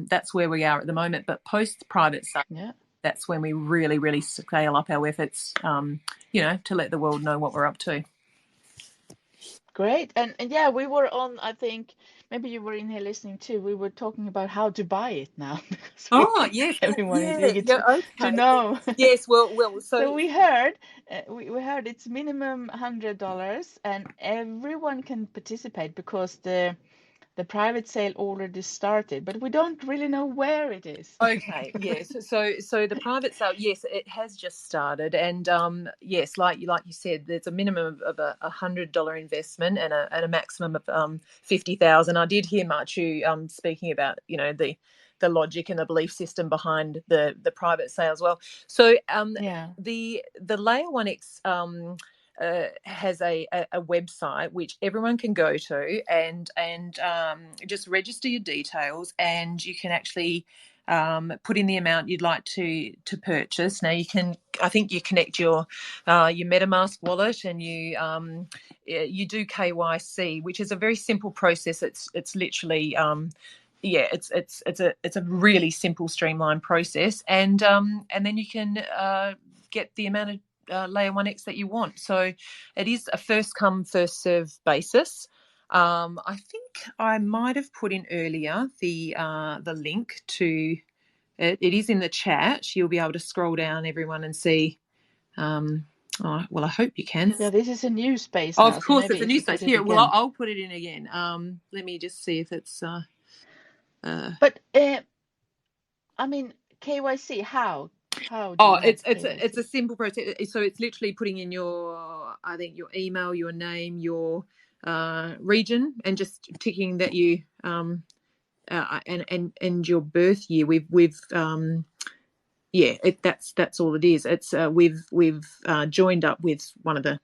that's where we are at the moment. But post private sale, that's when we really scale up our efforts, to let the world know what we're up to. Great. And yeah, we were on, I think maybe you were in here listening too. We were talking about how to buy it now. Yes, everyone is eager to know. Yes, well, so we heard it's minimum $100, and everyone can participate because the private sale already started, but we don't really know where it is. Okay, yes. So the private sale, yes, it has just started, and yes, like you said, there's a minimum of $100 investment and a maximum of $50,000. I did hear Marchu speaking about the logic and the belief system behind the private sale as well. So the Layer 1X has a website which everyone can go to and just register your details, and you can actually put in the amount you'd like to purchase. Now I think you connect your MetaMask wallet, and you do KYC, which is a very simple process. It's literally it's a really simple, streamlined process, and then you can get the amount of Layer 1X that you want. So it is a first come, first serve basis. I think I might have put in earlier the link to it. It is in the chat. You'll be able to scroll down, everyone, and see Oh, well, I hope you can. Yeah, this is a new space Oh, now. of So course, maybe it's a if new you put space. it Here, well, again. I'll put it in again. Let me just see if it's. But I mean, KYC. How do Oh, you have it's a KYC? simple process. So it's literally putting in I think your email, your name, your region, and just ticking that you and your birth year. That's all it is. It's we've joined up with one of the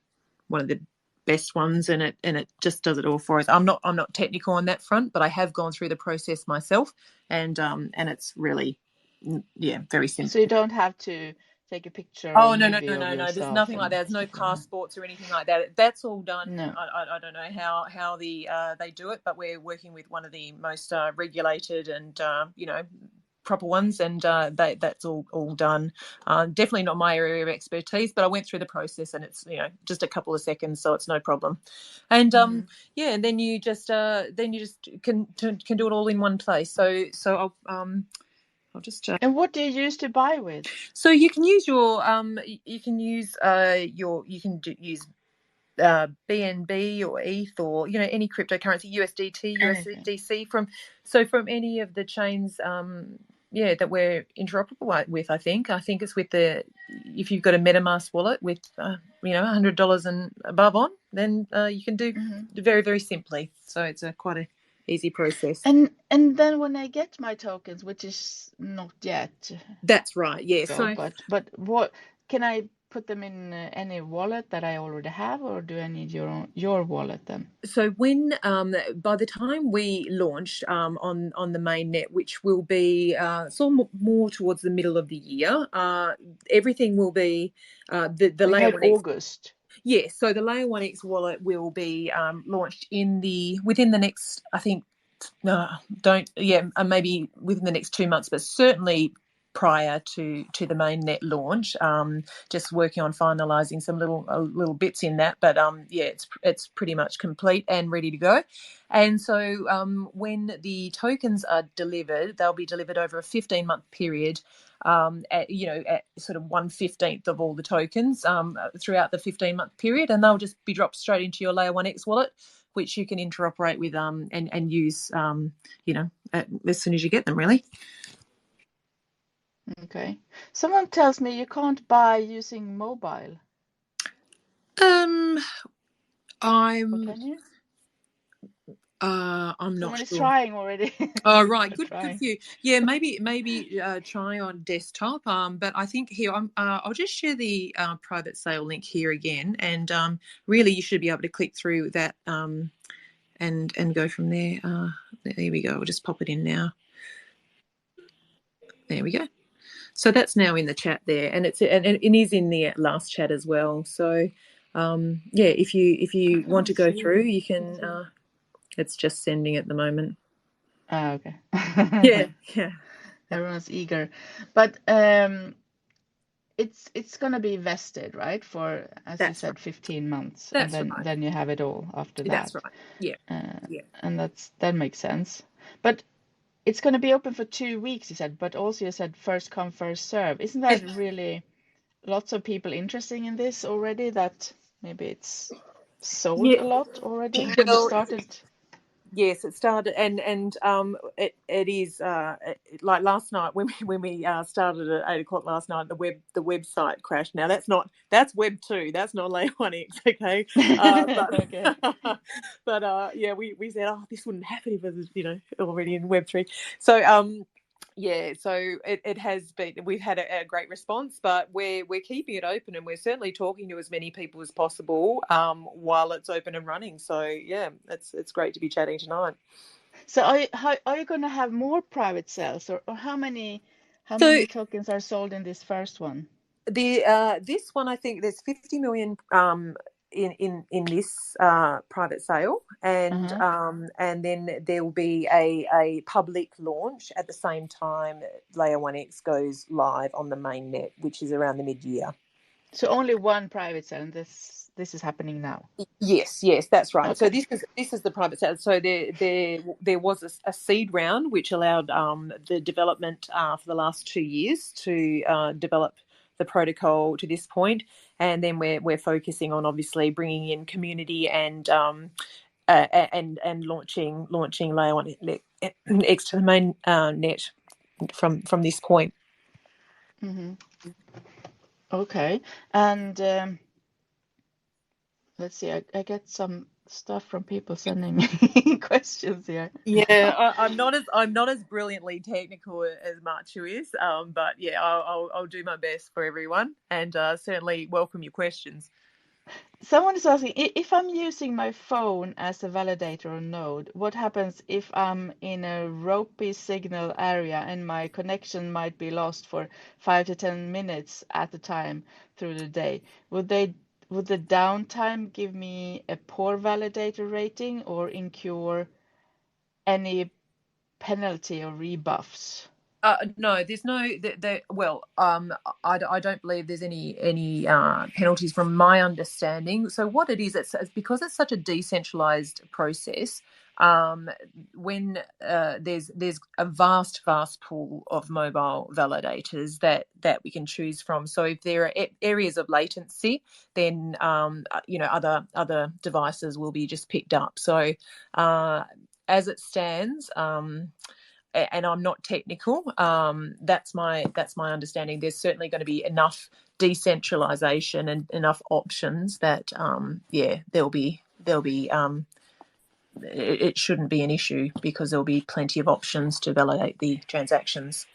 best ones, and it just does it all for us. I'm not technical on that front, but I have gone through the process myself, and it's really very simple. So you don't have to take a picture Oh, or no. movie of yourself. There's nothing like that. There's no passports or anything like that. That's all done. No. I don't know how they do it, but we're working with one of the most regulated and proper ones, and that's all done. Definitely not my area of expertise, but I went through the process, and it's just a couple of seconds, so it's no problem. And and then you just can do it all in one place. So I'll just. And what do you use to buy with? So you can use your BNB or ETH or any cryptocurrency, USDT, USDC from any of the chains that we're interoperable with. I think it's with if you've got a MetaMask wallet with $100 and above on, then you can do very, very simply. So it's quite a easy process. And then when I get my tokens, which is not yet. That's right. Yeah. So, but what can I put them in any wallet that I already have, or do I need your wallet then? So when by the time we launch on the main net, which will be sort of more towards the middle of the year, everything will be the layer 1X. August. Yeah, so the layer 1X wallet will be launched within the next, I think, maybe within the next 2 months, but certainly prior to the main net launch. Just working on finalising some little bits in that, but it's pretty much complete and ready to go. And so when the tokens are delivered, they'll be delivered over a 15-month period. At sort of 1/15 of all the tokens throughout the 15-month period, and they'll just be dropped straight into your layer 1X wallet, which you can interoperate with and use as soon as you get them, really. Okay. Someone tells me you can't buy using mobile. I'm not Someone is sure. trying already. Oh, right. Good for you. Yeah, maybe try on desktop. But I think here I'll just share the private sale link here again, and really you should be able to click through that and go from there. There we go. I'll just pop it in now. There we go. So that's now in the chat there, and it is in the last chat as well. So if you want to go through, you can. It's just sending at the moment. Oh, okay. Yeah. Everyone's eager, but it's gonna be vested, right? For, as you said, 15 months. That's and right. Then you have it all after that. That's right. Yeah. And that makes sense. But it's going to be open for 2 weeks, you said. But also you said first come, first serve. Isn't that really lots of people interested in this already? That maybe it's sold a lot already when it started. Yes, it started, and it is like last night when we started at 8 o'clock last night. The website crashed. Now that's Web 2. That's not layer 1X. Okay, but we said, oh, this wouldn't happen if it was already in Web 3. So so it has been. We've had a great response, but we're keeping it open, and we're certainly talking to as many people as possible while it's open and running. So yeah, it's great to be chatting tonight. So are you going to have more private sales, or how many tokens are sold in this first one? This one, I think there's 50 million in this private sale, and then there will be a public launch at the same time layer 1X goes live on the main net, which is around the mid-year. So only one private sale, and this is happening now. Yes, that's right. Okay. So this is the private sale. So there was a seed round which allowed the development for the last 2 years to develop the protocol to this point, and then we're focusing on obviously bringing in community and launching layer 1X to the main net from this point. Mm-hmm. Okay, and let's see. I get some stuff from people sending me questions here. Yeah, I'm not as brilliantly technical as Marchu is, but yeah, I'll do my best for everyone, and certainly welcome your questions. Someone is asking if I'm using my phone as a validator or node, what happens if I'm in a ropey signal area and my connection might be lost for 5 to 10 minutes at a time through the day? Would the downtime give me a poor validator rating or incur any penalty or rebuffs? No, there's no. I don't believe there's any penalties from my understanding. So what it is, it's because it's such a decentralized process. When there's a vast pool of mobile validators that we can choose from. So if there are areas of latency, then other devices will be just picked up. So as it stands. And I'm not technical. That's my understanding. There's certainly going to be enough decentralization and enough options that there'll be it shouldn't be an issue because there'll be plenty of options to validate the transactions.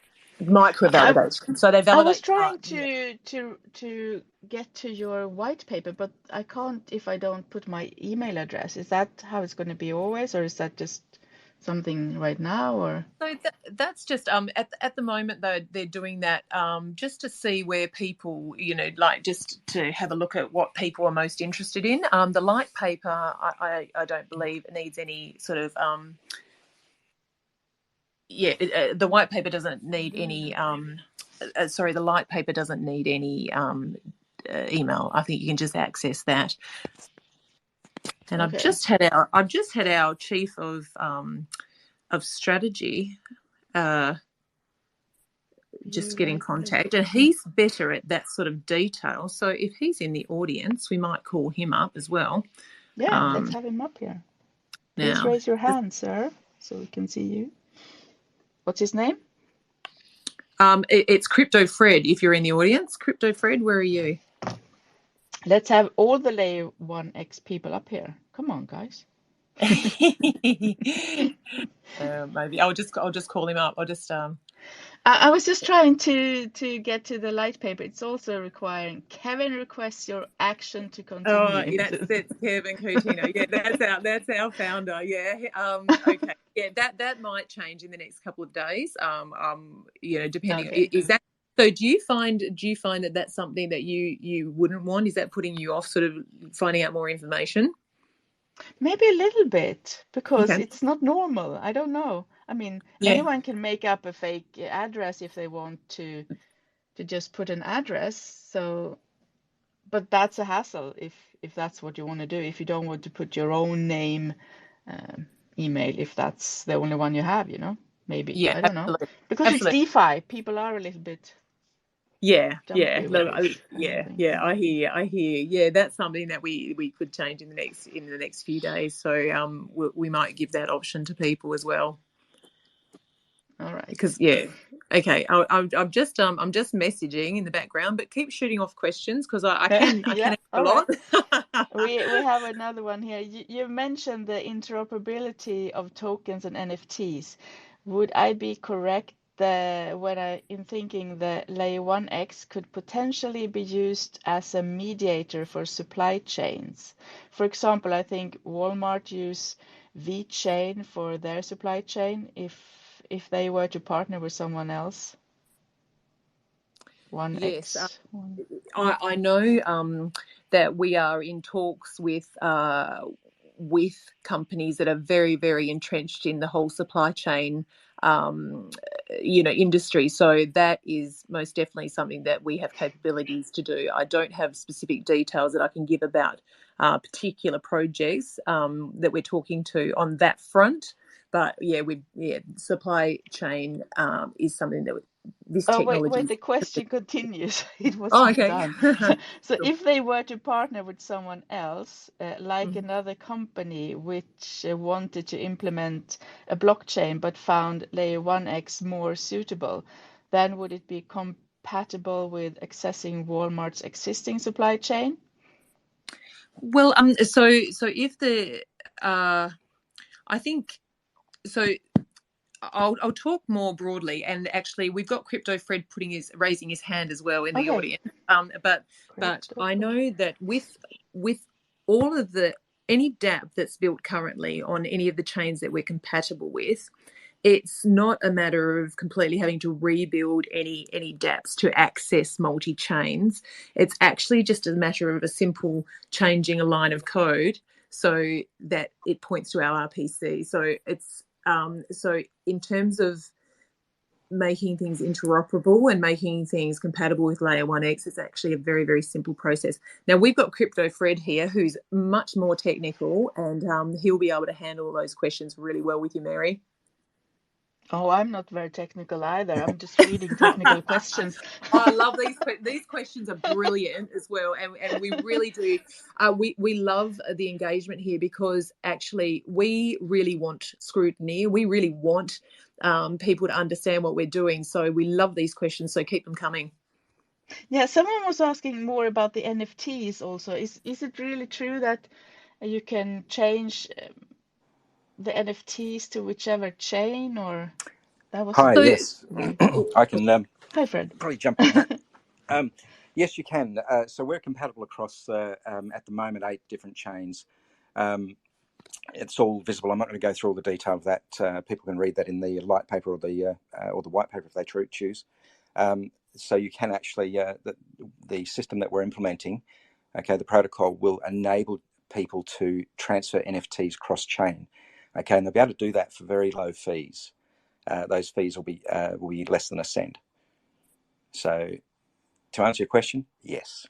Micro validation. So they validate. I was trying to get to your white paper, but I can't if I don't put my email address. Is that how it's going to be always, or is that just something right now? Or so that's just at the moment though they're doing that just to see where people like just to have a look at what people are most interested in. The light paper I don't believe needs any sort of the white paper doesn't need any the light paper doesn't need any email. I think you can just access that. And okay. I've just had our chief of strategy just get in contact, and he's better at that sort of detail. So if he's in the audience, we might call him up as well. Yeah, let's have him up here. Please raise your hand, sir, so we can see you. What's his name? It's Crypto Fred. If you're in the audience, Crypto Fred, where are you? Let's have all the layer 1X people up here. Come on, guys. Maybe I'll just call him up. I was just trying to get to the light paper. It's also requiring Kevin requests your action to continue. Oh, that's Kevin Coutinho. Yeah, that's our founder. Yeah. Okay. Yeah, that might change in the next couple of days. Depending. Okay. Is that so? Do you find that that's something that you wouldn't want? Is that putting you off sort of finding out more information? Maybe a little bit, because it's not normal. I don't know. I mean, anyone can make up a fake address if they want to just put an address. So, but that's a hassle if that's what you want to do. If you don't want to put your own name, email, if that's the only one you have, maybe. Yeah, I don't know. Because it's DeFi, people are a little bit. I hear. Yeah, that's something that we could change in the next few days. So we might give that option to people as well. All right. Because okay. I'm just messaging in the background, but keep shooting off questions because I can a lot. we have another one here. You mentioned the interoperability of tokens and NFTs. Would I be correct in thinking that layer 1X could potentially be used as a mediator for supply chains? For example, I think Walmart use VeChain for their supply chain if they were to partner with someone else. 1X. Yes, I know that we are in talks with companies that are very, very entrenched in the whole supply chain industry. So that is most definitely something that we have capabilities to do. I don't have specific details that I can give about particular projects that we're talking to on that front, But yeah, supply chain is something that this Oh, technology. wait, the question continues. It Oh, wasn't okay. done. So if they were to partner with someone else, like another company which wanted to implement a blockchain but found layer 1x more suitable, then would it be compatible with accessing Walmart's existing supply chain? Well, so if the I think so. I'll talk more broadly, and actually, we've got Crypto Fred raising his hand as well in the audience. But I know that with all of any dApp that's built currently on any of the chains that we're compatible with, it's not a matter of completely having to rebuild any dApps to access multi-chains. It's actually just a matter of a simple changing a line of code so that it points to our RPC. So it's so in terms of making things interoperable and making things compatible with layer 1x, it's actually a very, very simple process. Now, we've got Crypto Fred here, who's much more technical, and he'll be able to handle those questions really well with you, Mary. Oh, I'm not very technical either. I'm just reading technical questions. I love these questions are brilliant as well, and we really do. We love the engagement here because actually we really want scrutiny. We really want people to understand what we're doing. So we love these questions. So keep them coming. Yeah, someone was asking more about the NFTs also. Is it really true that you can change the NFTs to whichever chain, or that was Hi, yes. I can Hi, Fred. probably jump on that. Yes, you can. So we're compatible across, at the moment, 8 different chains. It's all visible. I'm not going to go through all the detail of that. People can read that in the light paper or the white paper if they choose. So you can actually, the system that we're implementing, okay, the protocol will enable people to transfer NFTs cross-chain, okay, and they'll be able to do that for very low fees. Those fees will be less than a cent. So, to answer your question, yes.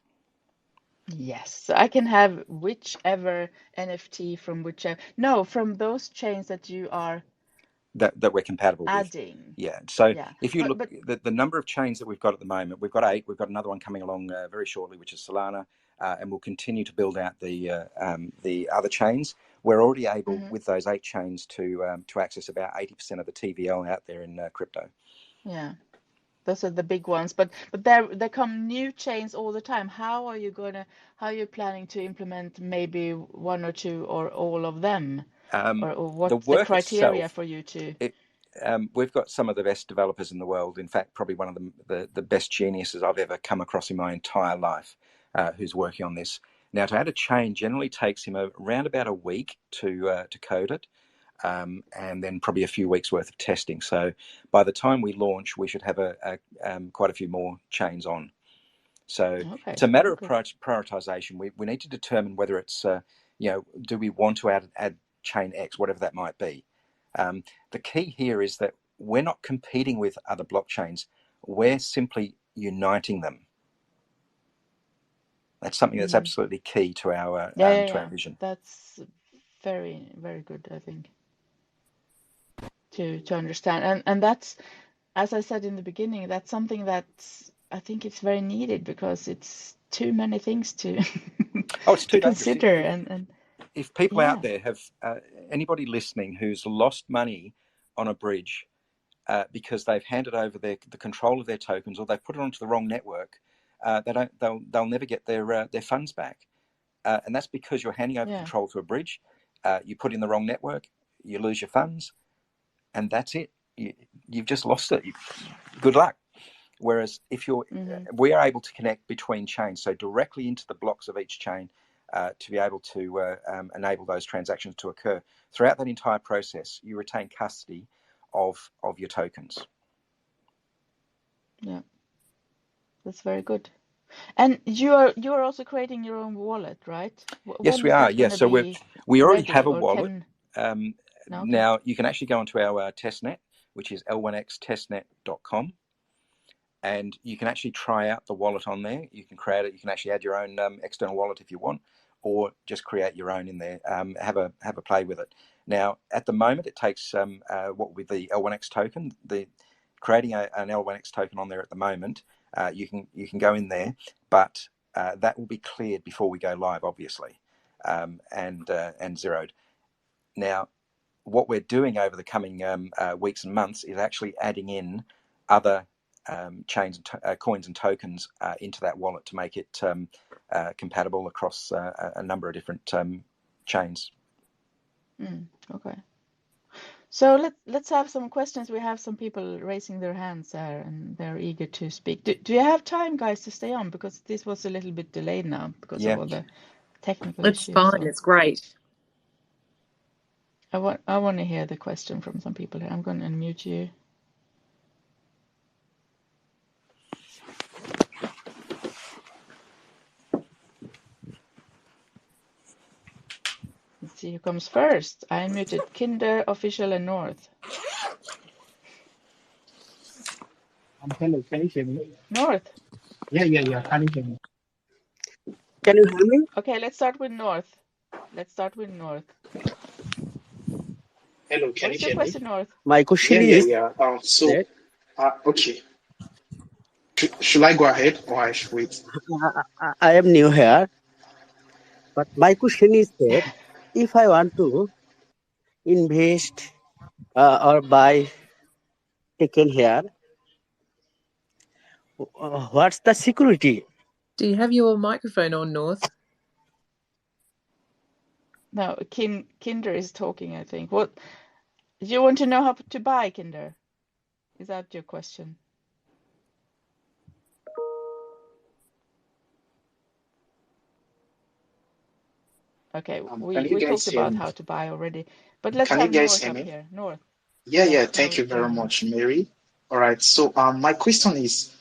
Yes, so I can have whichever NFT from from those chains that you are that we're compatible adding. with. Yeah. So Yeah. if you look at the number of chains that we've got at the moment, we've got 8. We've got another one coming along very shortly, which is Solana, and we'll continue to build out the other chains. We're already able, with those 8 chains, to access about 80% of the TVL out there in crypto. Yeah, those are the big ones. But there come new chains all the time. How are you planning to implement maybe 1 or 2 or all of them? Or what's the criteria itself, for you to? We've got some of the best developers in the world. In fact, probably one of the best geniuses I've ever come across in my entire life, who's working on this. Now, to add a chain generally takes him around about a week to code it, and then probably a few weeks worth of testing. So by the time we launch, we should have quite a few more chains on. So it's a matter of prioritization. We need to determine whether it's do we want to add chain X, whatever that might be. The key here is that we're not competing with other blockchains. We're simply uniting them. That's something that's absolutely key to our to our vision. That's very, very good, I think, to understand. And that's, as I said in the beginning, that's something that's, I think it's very needed because it's too many things to it's too to consider. And if people out there have anybody listening who's lost money on a bridge because they've handed over the control of their tokens, or they've put it onto the wrong network, they'll never get their funds back, and that's because you're handing over control to a bridge. You put in the wrong network, you lose your funds, and that's it. You've just lost it. Good luck. Whereas if we are able to connect between chains, so directly into the blocks of each chain, to be able to enable those transactions to occur. Throughout that entire process, you retain custody of your tokens. Yeah, that's very good. And you are also creating your own wallet, right? Yes, we are. Yes, so we already have a wallet. Now you can actually go onto our testnet, which is L1X and you can actually try out the wallet on there. You can create it. You can actually add your own external wallet if you want, or just create your own in there. Have a play with it. Now, at the moment, it takes what with the L1X token, creating an L1X token on there at the moment. You can go in there, but that will be cleared before we go live, obviously, and zeroed. Now, what we're doing over the coming weeks and months is actually adding in other chains, coins and tokens into that wallet to make it compatible across a number of different chains. Okay. So let's have some questions. We have some people raising their hands there, and they're eager to speak. Do you have time, guys, to stay on? Because this was a little bit delayed now because of all the technical It's issues. fine. It's great. I want to hear the question from some people here. I'm going to unmute you. Let's see who comes first. I unmuted Kinder, Official, and North. Hello, can you hear me? North. Yeah, can you hear me? Can you hear me? Okay, let's start with North. Hello, can What's you your hear me? question, North? My question is Okay. Should I go ahead or I should wait? I am new here, but my question is that if I want to invest or buy token here, what's the security? Do you have your microphone on, North? No, Kinder is talking, I think. What do you want to know how to buy, Kinder? Is that your question? Okay, we talked about how to buy already, but let's have North up here. North. Yeah. Thank you very much, Mary. All right. So my question is,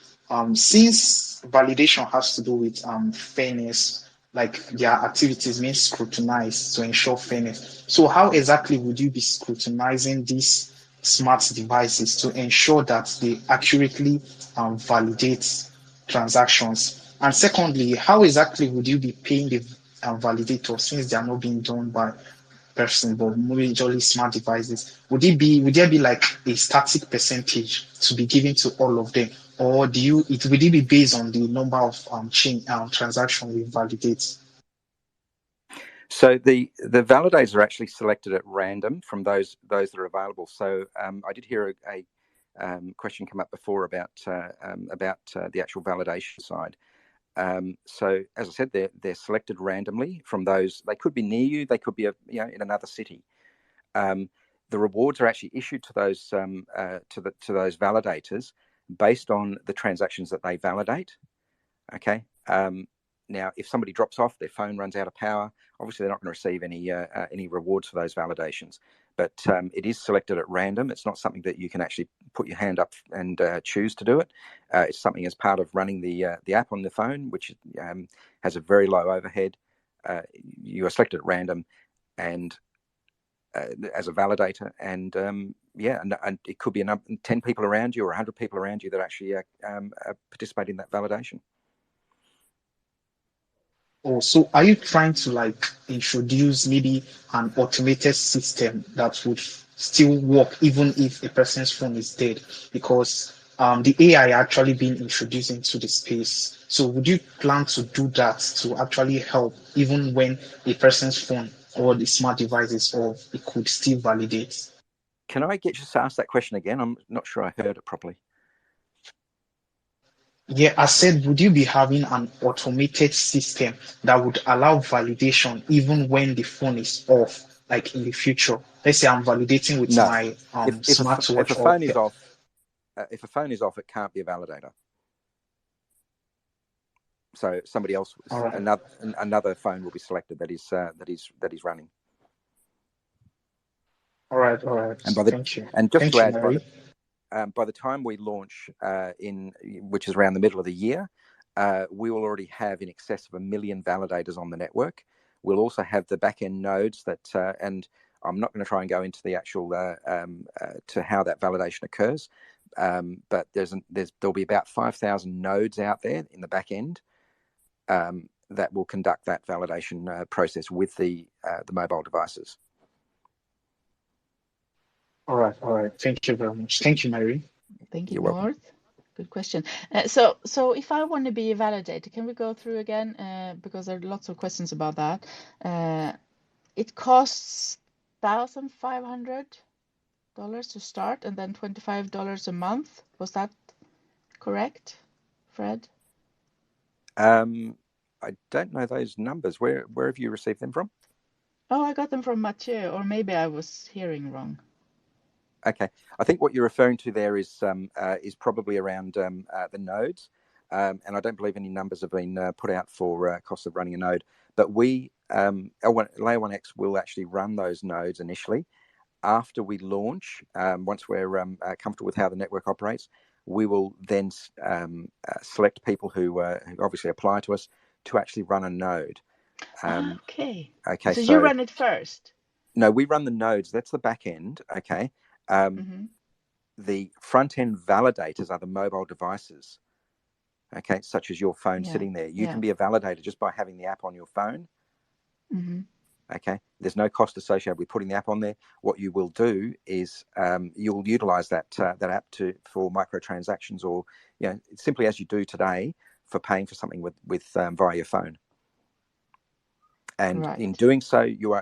since validation has to do with fairness, like their activities being scrutinized to ensure fairness. So how exactly would you be scrutinizing these smart devices to ensure that they accurately validate transactions? And secondly, how exactly would you be paying the validator since they are not being done by person, but majorly smart devices? Would there be like a static percentage to be given to all of them, or would it be based on the number of chain transaction we validate? So the validators are actually selected at random from those that are available. So I did hear a question come up before about the actual validation side. So as I said, they're selected randomly from those. They could be near you, they could be in another city. The rewards are actually issued to those to those validators based on the transactions that they validate. Okay. Now, if somebody drops off, their phone runs out of power, obviously they're not going to receive any rewards for those validations. But it is selected at random. It's not something that you can actually put your hand up and choose to do it. It's something as part of running the app on the phone, which has a very low overhead. You are selected at random, and as a validator, and and it could be 10 people around you or 100 people around you that actually participate in that validation. Oh, so are you trying to introduce maybe an automated system that would still work even if a person's phone is dead? Because the AI actually being introduced into the space. So would you plan to do that to actually help even when a person's phone or the smart device is off, it could still validate? Can I get you to ask that question again? I'm not sure I heard it properly. Yeah, I said, would you be having an automated system that would allow validation even when the phone is off, like in the future? Let's say I'm validating with my smartwatch. If a phone is off, it can't be a validator. So somebody else, another phone will be selected that is running. All right. Thank you. And just to add, by the time we launch which is around the middle of the year, we will already have in excess of 1 million validators on the network. We'll also have the back-end nodes that, and I'm not going to try and go into the actual to how that validation occurs, but there'll be about 5,000 nodes out there in the back end that will conduct that validation process with the mobile devices. All right, all right. Thank you very much. Thank you, Mary. Thank you, You're welcome. North. Good question. So if I want to be a validator, can we go through again? Because there are lots of questions about that. It costs $1,500 to start, and then $25 a month. Was that correct, Fred? I don't know those numbers. Where have you received them from? Oh, I got them from Mathieu, or maybe I was hearing wrong. Okay, I think what you're referring to there is probably around the nodes, and I don't believe any numbers have been put out for cost of running a node. But we L1X will actually run those nodes initially. After we launch, once we're comfortable with how the network operates, we will then select people who obviously apply to us to actually run a node. Okay. Okay. So you run it first? No, we run the nodes. That's the back end. Okay. The front end validators are the mobile devices. Okay, such as your phone sitting there. You can be a validator just by having the app on your phone. Okay, there's no cost associated with putting the app on there. What you will do is you'll utilize that app for microtransactions, or simply as you do today for paying for something with via your phone. And in doing so, you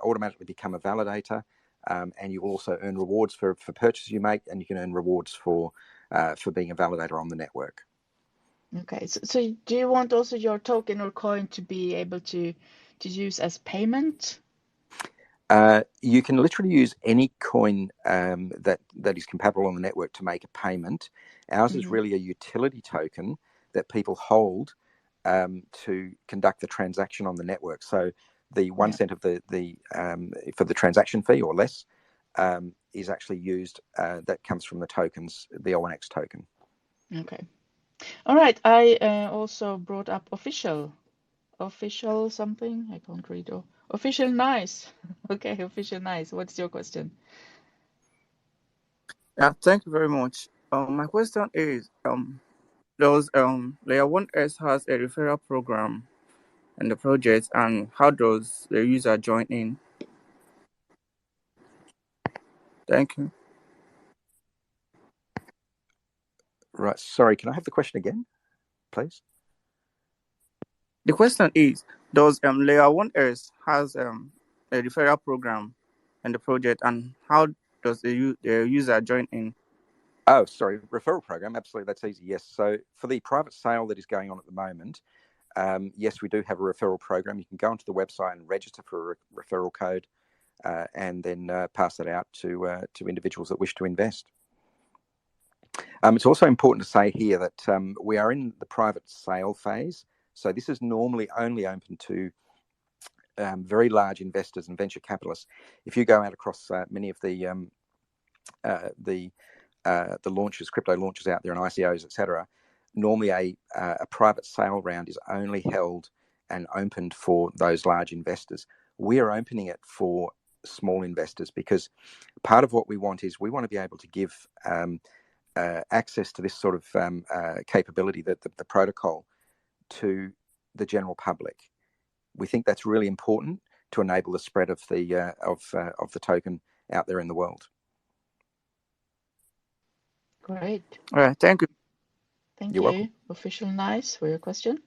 automatically become a validator, and you will also earn rewards for purchases you make, and you can earn rewards for being a validator on the network. Okay, so do you want also your token or coin to be able to use as payment? You can literally use any coin that is compatible on the network to make a payment. Ours is really a utility token that people hold to conduct the transaction on the network. So the 1 cent of the for the transaction fee or less is actually used. That comes from the tokens, the L1X token. Okay. All right. I also brought up official something. I can't read. Official nice. Okay, official nice. What's your question? Yeah, thank you very much. My question is, does Layer 1S has a referral program in the project, and how does the user join in? Thank you. Right. Sorry, can I have the question again, please? The question is, does Layer 1S has a referral program in the project, and how does the user join in? Oh, sorry, referral program. Absolutely, that's easy. Yes. So for the private sale that is going on at the moment, yes, we do have a referral program. You can go onto the website and register for a referral code, and then pass that out to individuals that wish to invest. It's also important to say here that we are in the private sale phase. So this is normally only open to very large investors and venture capitalists. If you go out across many of the launches, crypto launches out there, and ICOs, etc., normally a private sale round is only held and opened for those large investors. We are opening it for small investors because part of what we want is we want to be able to give access to this sort of capability, the protocol, to the general public. We think that's really important to enable the spread of the token out there in the world. Great. All right, thank you. Thank You're you, welcome. Official Nice, for your question.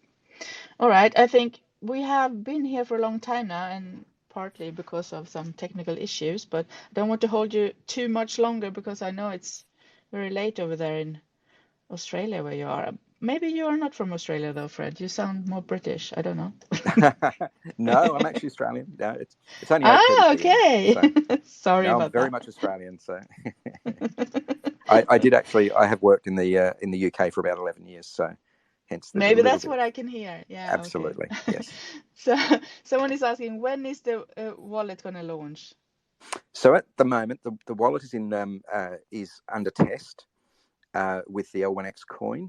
All right, I think we have been here for a long time now, and partly because of some technical issues, but I don't want to hold you too much longer because I know it's very late over there in Australia where you are. Maybe you are not from Australia though, Fred. You sound more British. I don't know. No, I'm actually Australian. No, it's only 8:30 okay. PM, so. Sorry no, about I'm very that. much Australian. So I have worked in the UK for about 11 years. So hence there's Maybe a little that's bit what I can hear. Yeah. Absolutely. Okay. Yes. So someone is asking, when is the wallet going to launch? So at the moment, the wallet is is under test with the L1X coin,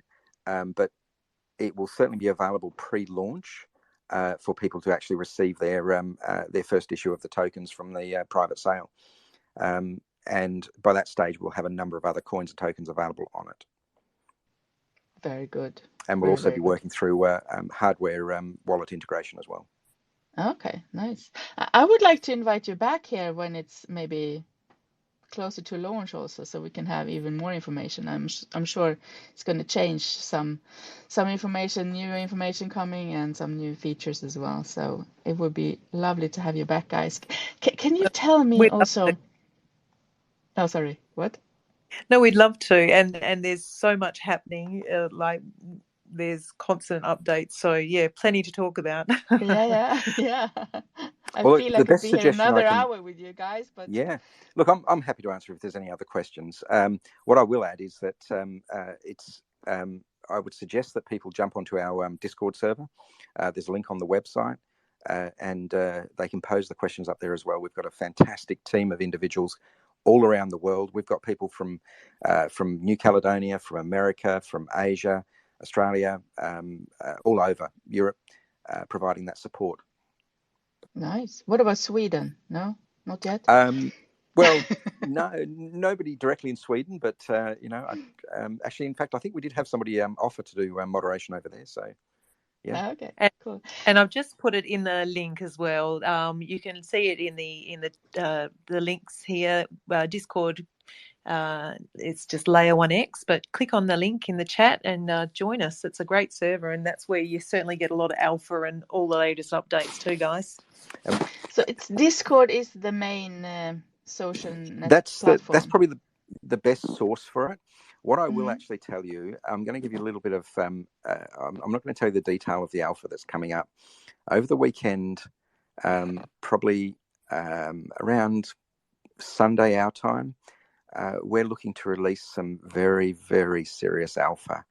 but it will certainly be available pre-launch for people to actually receive their first issue of the tokens from the private sale. And by that stage, we'll have a number of other coins and tokens available on it. Very good. And we'll also be working through hardware wallet integration as well. Okay, nice. I would like to invite you back here when it's maybe closer to launch also, so we can have even more information. I'm sure it's going to change some information, new information coming, and some new features as well. So it would be lovely to have you back, guys. Can you tell me We'd love also? to. Oh, sorry, what? No, we'd love to, and there's so much happening. Like there's constant updates, so yeah, plenty to talk about. Yeah. I Well, feel I the could best be here suggestion I another can, hour with you guys, but yeah. Look, I'm happy to answer if there's any other questions. What I will add is that I would suggest that people jump onto our Discord server. There's a link on the website, and they can pose the questions up there as well. We've got a fantastic team of individuals all around the world. We've got people from New Caledonia, from America, from Asia, Australia, all over Europe, providing that support. nice. What about Sweden? No, not yet. Well, no, nobody directly in Sweden, but actually, in fact, I think we did have somebody offer to do moderation over there. So, yeah. Okay, cool. And I've just put it in the link as well. You can see it in the links here. Discord. It's just L1X, but click on the link in the chat and join us. It's a great server, and that's where you certainly get a lot of alpha and all the latest updates too, guys. So it's Discord is the main social net That's platform. that's probably the best source for it. What I will actually tell you, I'm going to give you a little bit of. I'm not going to tell you the detail of the alpha that's coming up over the weekend. Probably around Sunday our time. We're looking to release some very, very serious alpha.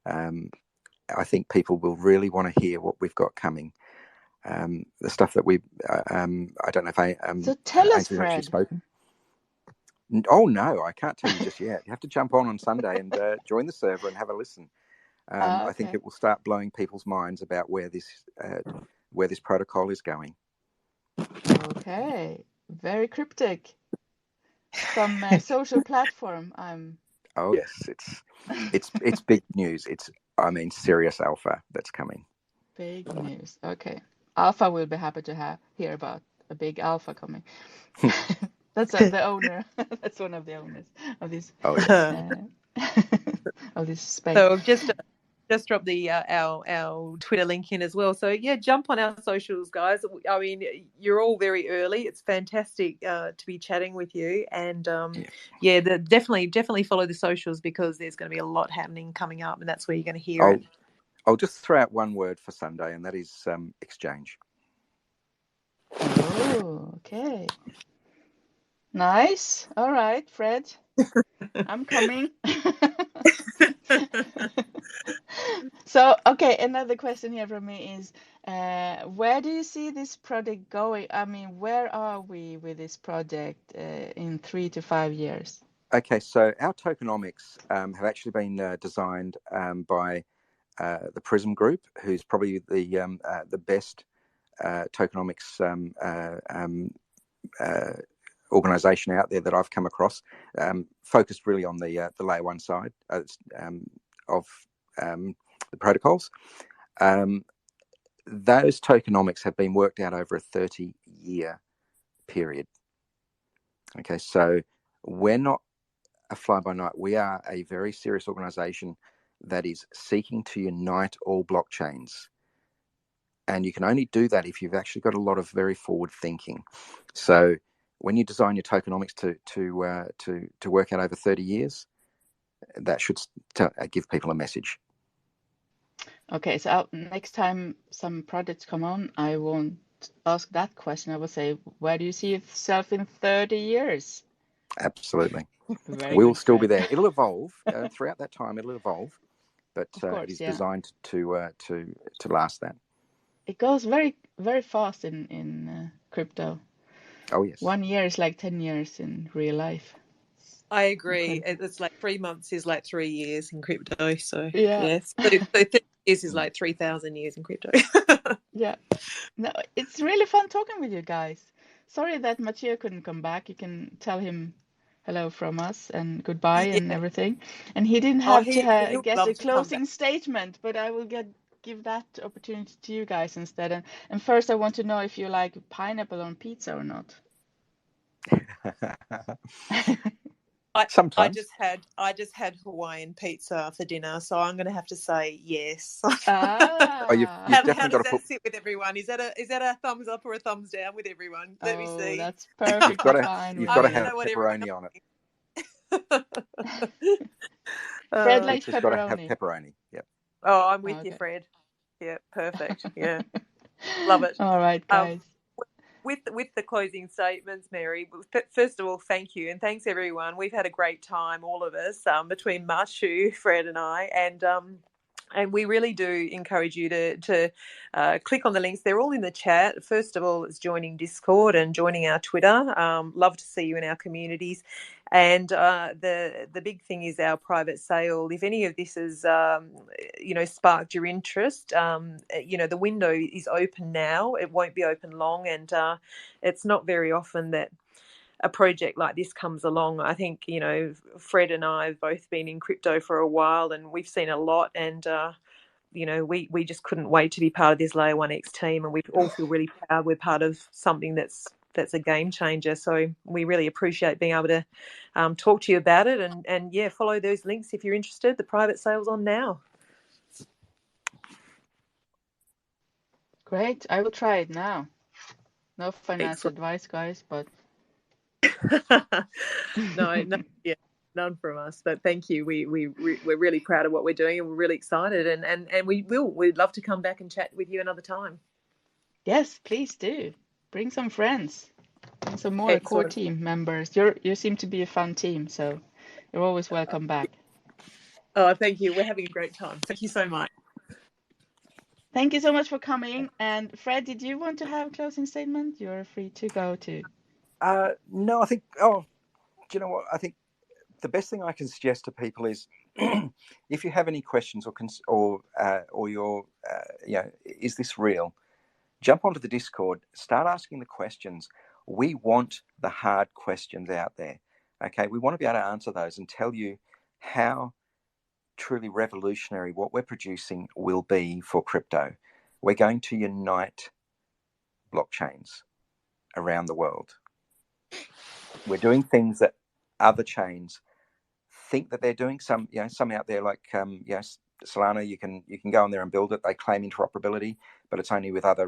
I think people will really want to hear what we've got coming. The stuff that we, I don't know if so tell us, Ainsley's Fred. actually spoken. Oh no, I can't tell you just yet. You have to jump on Sunday and join the server and have a listen. Okay. I think it will start blowing people's minds about where this protocol is going. Okay, very cryptic. Some social platform. Oh yes, it's big news. Serious alpha that's coming. Big news. Okay, Alpha will be happy to hear about a big alpha coming. That's the owner. That's one of the owners of this. Oh yes. Of this space. So I've just dropped the our Twitter link in as well. So yeah, jump on our socials, guys. I mean, you're all very early. It's fantastic to be chatting with you, and definitely follow the socials because there's going to be a lot happening coming up, and that's where you're going to hear it. I'll just throw out one word for Sunday, and that is exchange. Oh, okay. Nice. All right, Fred. I'm coming. So, okay, another question here from me is, where do you see this project going? I mean, where are we with this project in 3 to 5 years? Okay, so our tokenomics have actually been designed by the Prism Group, who's probably the best tokenomics organization out there that I've come across, focused really on the layer one side of the protocols. Those tokenomics have been worked out over a 30-year period. Okay, so we're not a fly-by-night. We are a very serious organization that is seeking to unite all blockchains. And you can only do that if you've actually got a lot of very forward thinking. So when you design your tokenomics to work out over 30 years, that should give people a message. Okay, so next time some projects come on, I won't ask that question. I will say, where do you see yourself in 30 years? Absolutely. Very We'll good, still Fred. be there. It'll evolve throughout that time. It'll evolve, but course, it is designed to last that. It goes very, very fast in crypto. Oh yes. 1 year is like 10 years in real life. I agree. It's like 3 months is like 3 years in crypto. So yeah. So 30 years is like 3,000 years in crypto. Yeah. No, it's really fun talking with you guys. Sorry that Mathieu couldn't come back. You can tell him hello from us and goodbye and everything. And he didn't have to get a closing statement, but I will give that opportunity to you guys instead. And first, I want to know if you like pineapple on pizza or not. I Sometimes. I just had Hawaiian pizza for dinner, so I'm going to have to say yes. Oh, you've Ah, How definitely got does to that put. sit with everyone? Is that a thumbs up or a thumbs down with everyone? Let me oh, see. that's You've perfectly got to. fine You've with got to I want to have me. know what everyone pepperoni on it. Fred Uh, likes Pizza's got to have pepperoni. pepperoni. Yep. oh, I'm with you, Okay. Fred. Yeah, perfect. Yeah, love it. All right, Um, guys. with the closing statements, Mary, first of all, thank you, and thanks everyone. We've had a great time, all of us, between Marshu, Fred, and I, and we really do encourage you to click on the links. They're all in the chat. First of all, it's joining Discord and joining our Twitter. Love to see you in our communities. And the big thing is our private sale. If any of this has sparked your interest, the window is open now. It won't be open long, and it's not very often that a project like this comes along. I think Fred and I have both been in crypto for a while, and we've seen a lot. And we just couldn't wait to be part of this Layer 1X team, and we all feel really proud we're part of something that's a game changer. So we really appreciate being able to talk to you about it, and yeah, follow those links if you're interested. The private sale's on now. Great. I will try it now. No financial Excellent. advice, guys, but no, yeah, none from us. But thank you. We're really proud of what we're doing, and we're really excited. And we'd love to come back and chat with you another time. yes, please do. Bring some friends. Bring some more core Excellent. team members. You seem to be a fun team, so you're always welcome back. Oh, thank you. We're having a great time. Thank you so much. Thank you so much for coming. And Fred, did you want to have a closing statement? You're free to go too. No, I think. Oh, do you know what? I think the best thing I can suggest to people is, if you have any questions or you're, is this real? Jump onto the Discord. Start asking the questions. We want the hard questions out there. Okay, we want to be able to answer those and tell you how truly revolutionary what we're producing will be for crypto. We're going to unite blockchains around the world. We're doing things that other chains think that they're doing. Some out there like Solana, you can go on there and build it. They claim interoperability, but it's only with other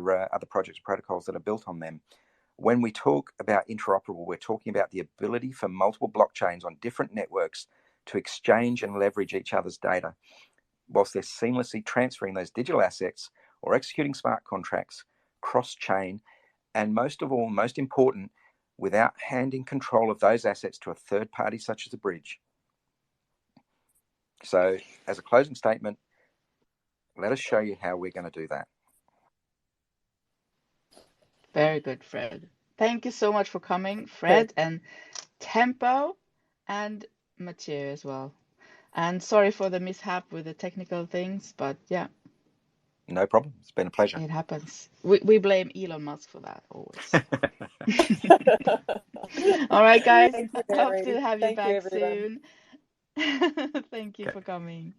projects, protocols that are built on them. When we talk about interoperable, we're talking about the ability for multiple blockchains on different networks to exchange and leverage each other's data, whilst they're seamlessly transferring those digital assets or executing smart contracts cross-chain, and most of all, most important, without handing control of those assets to a third party such as a bridge. So, as a closing statement, let us show you how we're going to do that. Very good, Fred. Thank you so much for coming, Fred and Tempo and Mathieu as well. And sorry for the mishap with the technical things, but yeah. No problem. It's been a pleasure. It happens. We blame Elon Musk for that always. All right, guys. Hope to have you back soon. Thank you for coming.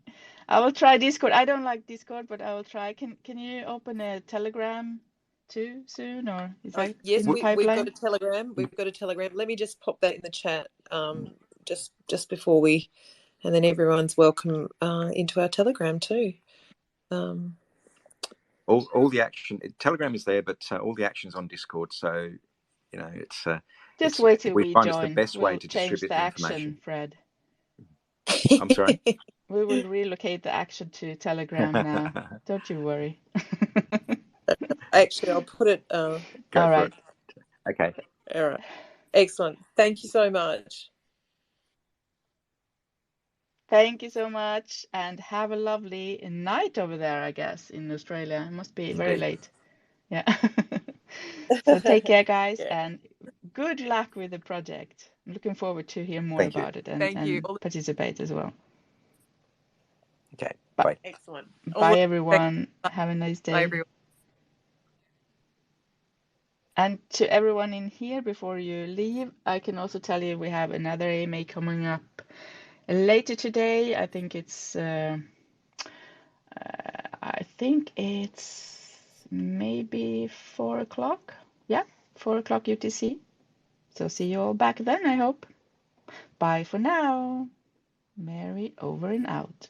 I will try Discord. I don't like Discord, but I will try. Can you open a Telegram too soon, or is that yes, in the pipeline? we've got a Telegram. We've got a Telegram. Let me just pop that in the chat just before we, and then everyone's welcome into our Telegram too. All the action. Telegram is there, but all the action is on Discord. So it's just wait till we find join. it's the best way to change distribute the the action, information. Fred. I'm sorry. We will relocate the action to Telegram now. Don't you worry. Actually, I'll put it. Go for it. Okay. All right. Excellent. Thank you so much. Thank you so much, and have a lovely night over there, I guess, in Australia. It must be very late. Yeah. So take care, guys, and good luck with the project. I'm looking forward to hear more about it and participate as well. Okay. Bye. Excellent. Bye, everyone. Have a nice day. Bye, everyone. And to everyone in here, before you leave, I can also tell you we have another AMA coming up later today. I think it's maybe 4 o'clock. Yeah, 4 o'clock UTC. So see you all back then, I hope. Bye for now. Mary over and out.